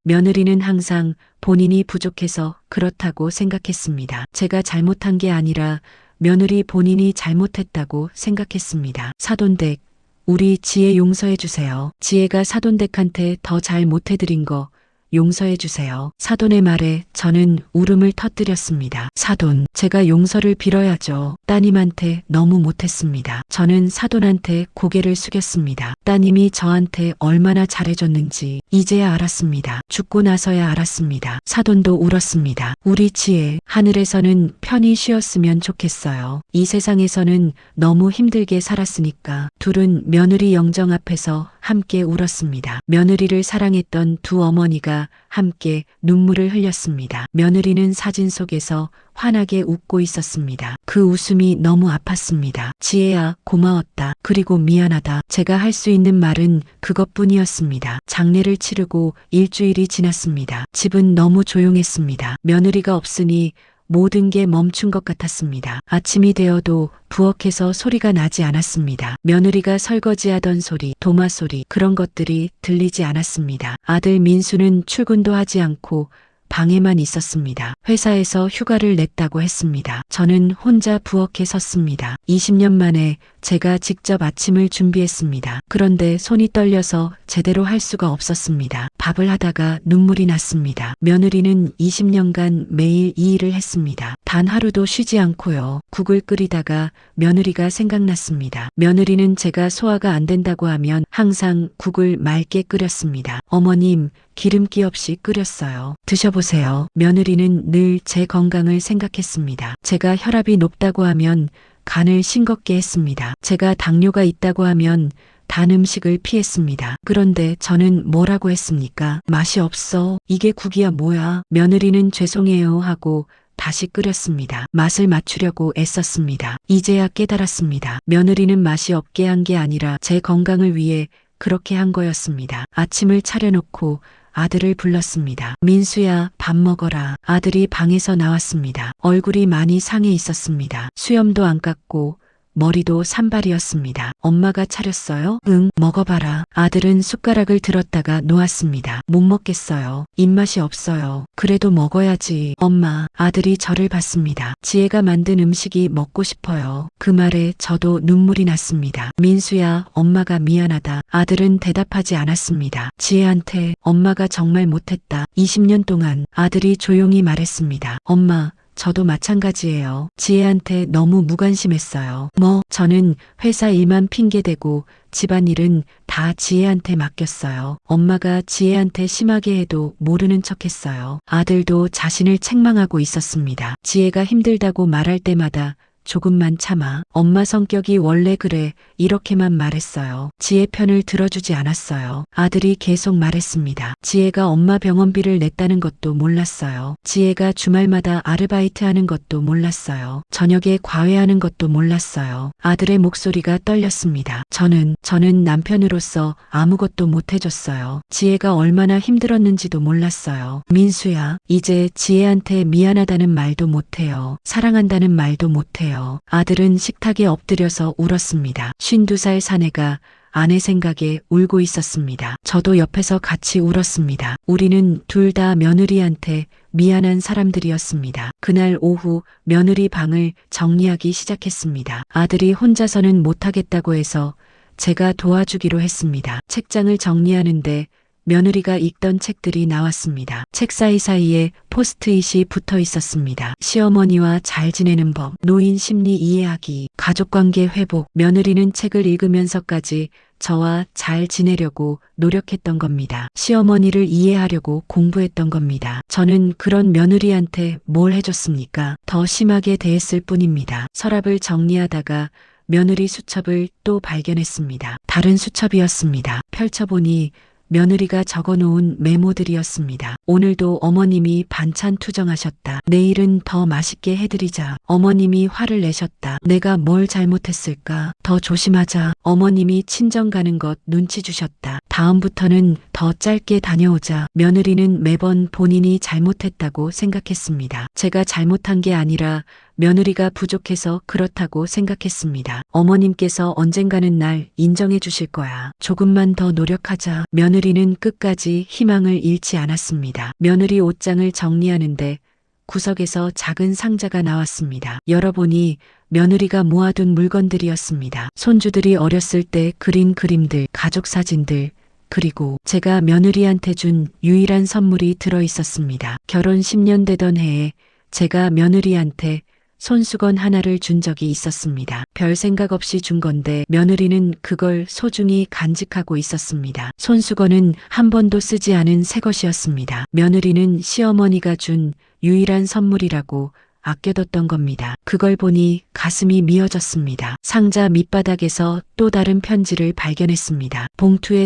며느리는 항상 본인이 부족해서 그렇다고 생각했습니다. 제가 잘못한 게 아니라 며느리 본인이 잘못했다고 생각했습니다. 사돈댁, 우리 지혜 용서해 주세요. 지혜가 사돈댁한테 더 잘 못해드린 거 용서해 주세요. 사돈의 말에 저는 울음을 터뜨렸습니다. 사돈, 제가 용서를 빌어야죠. 따님한테 너무 못했습니다. 저는 사돈한테 고개를 숙였습니다. 따님이 저한테 얼마나 잘해줬는지 이제야 알았습니다. 죽고 나서야 알았습니다. 사돈도 울었습니다. 우리 지혜, 하늘에서는 편히 쉬었으면 좋겠어요. 이 세상에서는 너무 힘들게 살았으니까. 둘은 며느리 영정 앞에서 함께 울었습니다. 며느리를 사랑했던 두 어머니가 함께 눈물을 흘렸습니다. 며느리는 사진 속에서 환하게 웃고 있었습니다. 그 웃음이 너무 아팠습니다. 지혜야, 고마웠다. 그리고 미안하다. 제가 할 수 있는 말은 그것뿐이었습니다. 장례를 치르고 일주일이 지났습니다. 집은 너무 조용했습니다. 며느리가 없으니 모든 게 멈춘 것 같았습니다. 아침이 되어도 부엌에서 소리가 나지 않았습니다. 며느리가 설거지하던 소리, 도마 소리, 그런 것들이 들리지 않았습니다. 아들 민수는 출근도 하지 않고 방에만 있었습니다. 회사에서 휴가를 냈다고 했습니다. 저는 혼자 부엌에 섰습니다. 20년 만에 제가 직접 아침을 준비했습니다. 그런데 손이 떨려서 제대로 할 수가 없었습니다. 밥을 하다가 눈물이 났습니다. 며느리는 20년간 매일 이 일을 했습니다. 단 하루도 쉬지 않고요. 국을 끓이다가 며느리가 생각났습니다. 며느리는 제가 소화가 안 된다고 하면 항상 국을 맑게 끓였습니다. 어머님, 기름기 없이 끓였어요. 드셔보세요. 며느리는 늘 제 건강을 생각했습니다. 제가 혈압이 높다고 하면 간을 싱겁게 했습니다. 제가 당뇨가 있다고 하면 단 음식을 피했습니다. 그런데 저는 뭐라고 했습니까? 맛이 없어. 이게 국이야 뭐야. 며느리는 죄송해요 하고 다시 끓였습니다. 맛을 맞추려고 애썼습니다. 이제야 깨달았습니다. 며느리는 맛이 없게 한 게 아니라 제 건강을 위해 그렇게 한 거였습니다. 아침을 차려놓고 아들을 불렀습니다. 민수야, 밥 먹어라. 아들이 방에서 나왔습니다. 얼굴이 많이 상해 있었습니다. 수염도 안 깎고 머리도 산발이었습니다. 엄마가 차렸어요? 응, 먹어봐라. 아들은 숟가락을 들었다가 놓았습니다. 못 먹겠어요. 입맛이 없어요. 그래도 먹어야지. 엄마, 아들이 저를 봤습니다. 지혜가 만든 음식이 먹고 싶어요. 그 말에 저도 눈물이 났습니다. 민수야, 엄마가 미안하다. 아들은 대답하지 않았습니다. 지혜한테 엄마가 정말 못했다. 20년 동안. 아들이 조용히 말했습니다. 엄마, 저도 마찬가지예요. 지혜한테 너무 무관심했어요. 저는 회사 일만 핑계대고 집안일은 다 지혜한테 맡겼어요. 엄마가 지혜한테 심하게 해도 모르는 척했어요. 아들도 자신을 책망하고 있었습니다. 지혜가 힘들다고 말할 때마다 조금만 참아. 엄마 성격이 원래 그래. 이렇게만 말했어요. 지혜 편을 들어주지 않았어요. 아들이 계속 말했습니다. 지혜가 엄마 병원비를 냈다는 것도 몰랐어요. 지혜가 주말마다 아르바이트 하는 것도 몰랐어요. 저녁에 과외하는 것도 몰랐어요. 아들의 목소리가 떨렸습니다. 저는 남편으로서 아무것도 못 해줬어요. 지혜가 얼마나 힘들었는지도 몰랐어요. 민수야, 이제 지혜한테 미안하다는 말도 못해요. 사랑한다는 말도 못해요. 아들은 식탁에 엎드려서 울었습니다. 52살 사내가 아내 생각에 울고 있었습니다. 저도 옆에서 같이 울었습니다. 우리는 둘 다 며느리한테 미안한 사람들이었습니다. 그날 오후 며느리 방을 정리하기 시작했습니다. 아들이 혼자서는 못하겠다고 해서 제가 도와주기로 했습니다. 책장을 정리하는데 며느리가 읽던 책들이 나왔습니다. 책 사이사이에 포스트잇이 붙어 있었습니다. 시어머니와 잘 지내는 법, 노인 심리 이해하기, 가족관계 회복. 며느리는 책을 읽으면서까지 저와 잘 지내려고 노력했던 겁니다. 시어머니를 이해하려고 공부했던 겁니다. 저는 그런 며느리한테 뭘 해줬습니까? 더 심하게 대했을 뿐입니다. 서랍을 정리하다가 며느리 수첩을 또 발견했습니다. 다른 수첩이었습니다. 펼쳐보니 며느리가 적어놓은 메모들이었습니다. 오늘도 어머님이 반찬 투정하셨다. 내일은 더 맛있게 해드리자. 어머님이 화를 내셨다. 내가 뭘 잘못했을까? 더 조심하자. 어머님이 친정 가는 것 눈치 주셨다. 다음부터는 더 짧게 다녀오자. 며느리는 매번 본인이 잘못했다고 생각했습니다. 제가 잘못한 게 아니라 며느리가 부족해서 그렇다고 생각했습니다. 어머님께서 언젠가는 날 인정해 주실 거야. 조금만 더 노력하자. 며느리는 끝까지 희망을 잃지 않았습니다. 며느리 옷장을 정리하는데 구석에서 작은 상자가 나왔습니다. 열어보니 며느리가 모아둔 물건들이었습니다. 손주들이 어렸을 때 그린 그림들, 가족 사진들, 그리고 제가 며느리한테 준 유일한 선물이 들어 있었습니다. 결혼 10년 되던 해에 제가 며느리한테 손수건 하나를 준 적이 있었습니다. 별 생각 없이 준 건데 며느리는 그걸 소중히 간직하고 있었습니다. 손수건은 한 번도 쓰지 않은 새 것이었습니다. 며느리는 시어머니가 준 유일한 선물이라고 아껴뒀던 겁니다. 그걸 보니 가슴이 미어졌습니다. 상자 밑바닥에서 또 다른 편지를 발견했습니다. 봉투에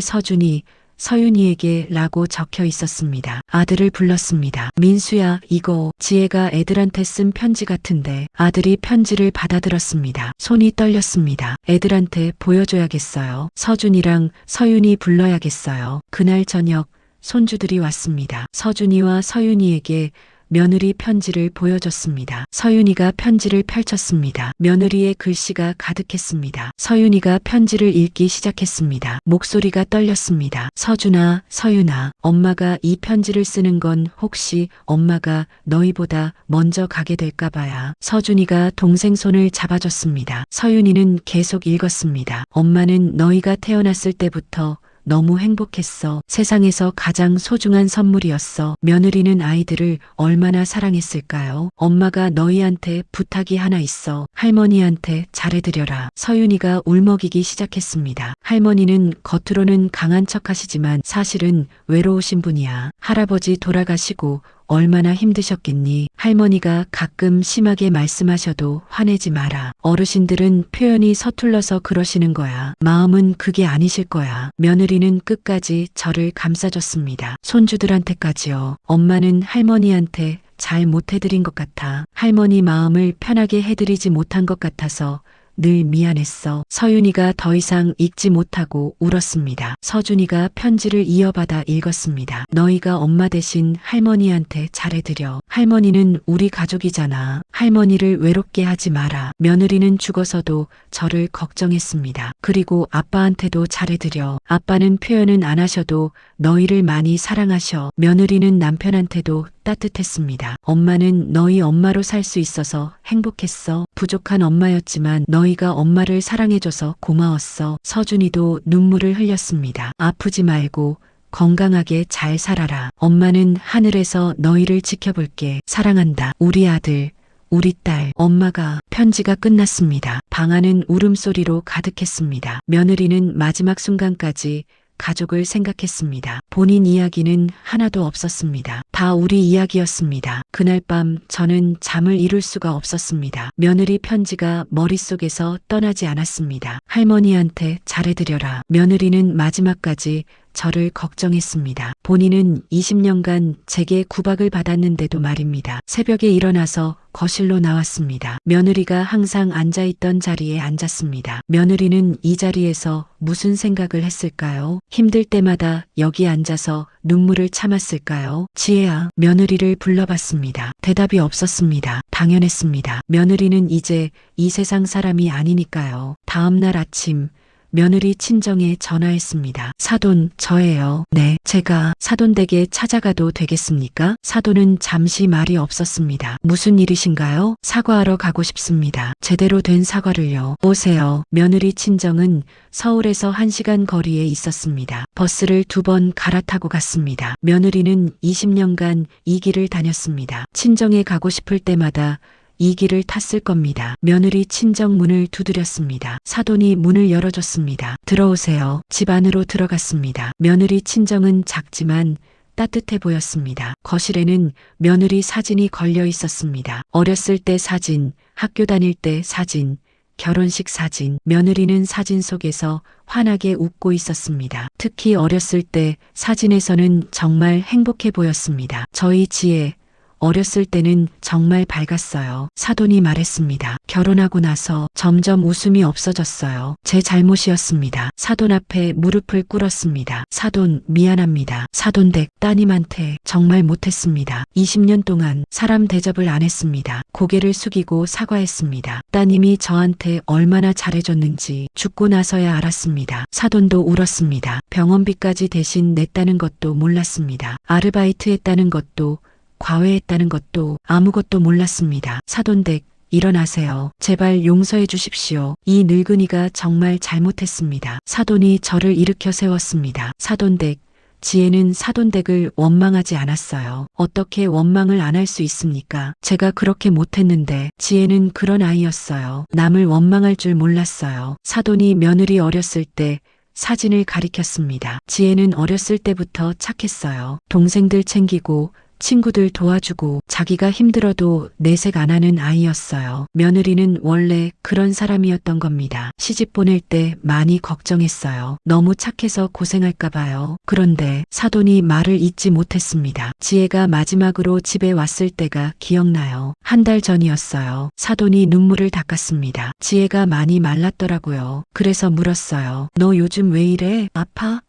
서윤이에게 라고 적혀 있었습니다. 아들을 불렀습니다. 민수야, 이거 지혜가 애들한테 쓴 편지 같은데. 아들이 편지를 받아들었습니다. 손이 떨렸습니다. 애들한테 보여줘야겠어요. 서준이랑 서윤이 불러야겠어요. 그날 저녁 손주들이 왔습니다. 서준이와 서윤이에게 며느리 편지를 보여줬습니다. 서윤이가 편지를 펼쳤습니다. 며느리의 글씨가 가득했습니다. 서윤이가 편지를 읽기 시작했습니다. 목소리가 떨렸습니다. 서준아, 서윤아, 엄마가 이 편지를 쓰는 건 혹시 엄마가 너희보다 먼저 가게 될까 봐야. 서준이가 동생 손을 잡아줬습니다. 서윤이는 계속 읽었습니다. 엄마는 너희가 태어났을 때부터 너무 행복했어. 세상에서 가장 소중한 선물이었어. 며느리는 아이들을 얼마나 사랑했을까요? 엄마가 너희한테 부탁이 하나 있어. 할머니한테 잘해드려라. 서윤이가 울먹이기 시작했습니다. 할머니는 겉으로는 강한 척 하시지만 사실은 외로우신 분이야. 할아버지 돌아가시고 얼마나 힘드셨겠니? 할머니가 가끔 심하게 말씀하셔도 화내지 마라. 어르신들은 표현이 서툴러서 그러시는 거야. 마음은 그게 아니실 거야. 며느리는 끝까지 저를 감싸줬습니다. 손주들한테까지요. 엄마는 할머니한테 잘 못해드린 것 같아. 할머니 마음을 편하게 해드리지 못한 것 같아서 늘 미안했어. 서윤이가 더 이상 읽지 못하고 울었습니다. 서준이가 편지를 이어받아 읽었습니다. 너희가 엄마 대신 할머니한테 잘해드려. 할머니는 우리 가족이잖아. 할머니를 외롭게 하지 마라. 며느리는 죽어서도 저를 걱정했습니다. 그리고 아빠한테도 잘해드려. 아빠는 표현은 안 하셔도 너희를 많이 사랑하셔. 며느리는 남편한테도 따뜻했습니다. 엄마는 너희 엄마로 살 수 있어서 행복했어. 부족한 엄마였지만 너희가 엄마를 사랑해줘서 고마웠어. 서준이도 눈물을 흘렸습니다. 아프지 말고 건강하게 잘 살아라. 엄마는 하늘에서 너희를 지켜볼게. 사랑한다. 우리 아들. 우리 딸. 엄마가. 편지가 끝났습니다. 방 안은 울음소리로 가득했습니다. 며느리는 마지막 순간까지 가족을 생각했습니다. 본인 이야기는 하나도 없었습니다. 다 우리 이야기였습니다. 그날 밤 저는 잠을 이룰 수가 없었습니다. 며느리 편지가 머릿속에서 떠나지 않았습니다. 할머니한테 잘해드려라. 며느리는 마지막까지 저를 걱정했습니다. 본인은 20년간 제게 구박을 받았는데도 말입니다. 새벽에 일어나서 거실로 나왔습니다. 며느리가 항상 앉아있던 자리에 앉았습니다. 며느리는 이 자리에서 무슨 생각을 했을까요? 힘들 때마다 여기 앉아서 눈물을 참았을까요? 지혜야, 며느리를 불러봤습니다. 대답이 없었습니다. 당연했습니다. 며느리는 이제 이 세상 사람이 아니니까요. 다음 날 아침 며느리 친정에 전화했습니다. 사돈, 저예요. 네, 제가 사돈 댁에 찾아가도 되겠습니까? 사돈은 잠시 말이 없었습니다. 무슨 일이신가요? 사과하러 가고 싶습니다. 제대로 된 사과를요. 오세요. 며느리 친정은 서울에서 1시간 거리에 있었습니다. 버스를 2번 갈아타고 갔습니다. 며느리는 20년간 이 길을 다녔습니다. 친정에 가고 싶을 때마다 이 길을 탔을 겁니다. 며느리 친정 문을 두드렸습니다. 사돈이 문을 열어줬습니다. 들어오세요. 집 안으로 들어갔습니다. 며느리 친정은 작지만 따뜻해 보였습니다. 거실에는 며느리 사진이 걸려 있었습니다. 어렸을 때 사진, 학교 다닐 때 사진, 결혼식 사진. 며느리는 사진 속에서 환하게 웃고 있었습니다. 특히 어렸을 때 사진에서는 정말 행복해 보였습니다. 저희 지혜, 어렸을 때는 정말 밝았어요. 사돈이 말했습니다. 결혼하고 나서 점점 웃음이 없어졌어요. 제 잘못이었습니다. 사돈 앞에 무릎을 꿇었습니다. 사돈, 미안합니다. 사돈댁 따님한테 정말 못했습니다. 20년 동안 사람 대접을 안 했습니다. 고개를 숙이고 사과했습니다. 따님이 저한테 얼마나 잘해줬는지 죽고 나서야 알았습니다. 사돈도 울었습니다. 병원비까지 대신 냈다는 것도 몰랐습니다. 아르바이트 했다는 것도 과외했다는 것도 아무것도 몰랐습니다. 사돈댁, 일어나세요. 제발 용서해 주십시오. 이 늙은이가 정말 잘못했습니다. 사돈이 저를 일으켜 세웠습니다. 사돈댁, 지혜는 사돈댁을 원망하지 않았어요. 어떻게 원망을 안 할 수 있습니까? 제가 그렇게 못했는데. 지혜는 그런 아이였어요. 남을 원망할 줄 몰랐어요. 사돈이 며느리 어렸을 때 사진을 가리켰습니다. 지혜는 어렸을 때부터 착했어요. 동생들 챙기고 친구들 도와주고 자기가 힘들어도 내색 안 하는 아이였어요. 며느리는 원래 그런 사람이었던 겁니다. 시집 보낼 때 많이 걱정했어요. 너무 착해서 고생할까 봐요. 그런데 사돈이 말을 잇지 못했습니다. 지혜가 마지막으로 집에 왔을 때가 기억나요. 1달 전이었어요. 사돈이 눈물을 닦았습니다. 지혜가 많이 말랐더라고요. 그래서 물었어요. 너 요즘 왜 이래? 아파?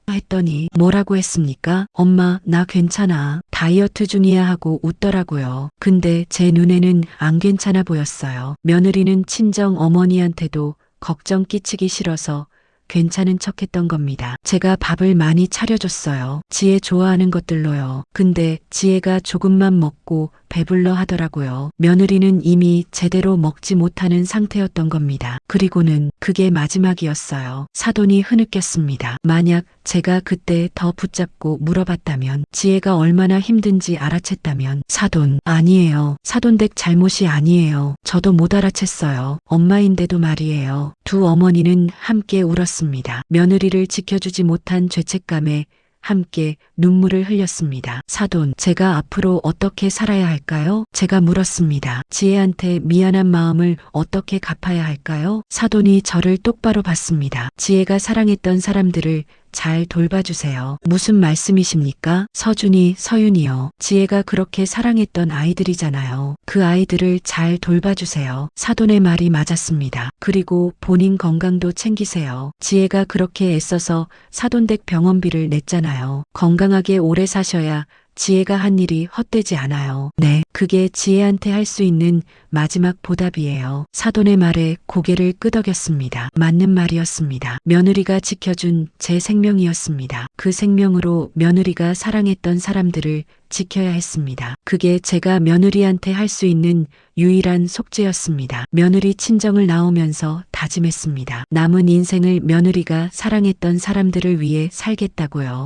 했더니 뭐라고 했습니까? 엄마, 나 괜찮아. 다이어트 중이야 하고 웃더라고요. 근데 제 눈에는 안 괜찮아 보였어요. 며느리는 친정 어머니한테도 걱정 끼치기 싫어서 괜찮은 척 했던 겁니다. 제가 밥을 많이 차려줬어요. 지혜 좋아하는 것들로요. 근데 지혜가 조금만 먹고 배불러 하더라고요. 며느리는 이미 제대로 먹지 못하는 상태였던 겁니다. 그리고는 그게 마지막이었어요. 사돈이 흐느꼈습니다. 만약 제가 그때 더 붙잡고 물어봤다면, 지혜가 얼마나 힘든지 알아챘다면, 사돈, 아니에요. 사돈댁 잘못이 아니에요. 저도 못 알아챘어요. 엄마인데도 말이에요. 두 어머니는 함께 울었습니다. 며느리를 지켜주지 못한 죄책감에 함께 눈물을 흘렸습니다. 사돈, 제가 앞으로 어떻게 살아야 할까요? 제가 물었습니다. 지혜한테 미안한 마음을 어떻게 갚아야 할까요? 사돈이 저를 똑바로 봤습니다. 지혜가 사랑했던 사람들을 잘 돌봐주세요. 무슨 말씀이십니까? 서준이, 서윤이요. 지혜가 그렇게 사랑했던 아이들이잖아요. 그 아이들을 잘 돌봐주세요. 사돈의 말이 맞았습니다. 그리고 본인 건강도 챙기세요. 지혜가 그렇게 애써서 사돈댁 병원비를 냈잖아요. 건강하게 오래 사셔야 지혜가 한 일이 헛되지 않아요. 네, 그게 지혜한테 할 수 있는 마지막 보답이에요. 사돈의 말에 고개를 끄덕였습니다. 맞는 말이었습니다. 며느리가 지켜준 제 생명이었습니다. 그 생명으로 며느리가 사랑했던 사람들을 지켜야 했습니다. 그게 제가 며느리한테 할 수 있는 유일한 속죄였습니다. 며느리 친정을 나오면서 다짐했습니다. 남은 인생을 며느리가 사랑했던 사람들을 위해 살겠다고요.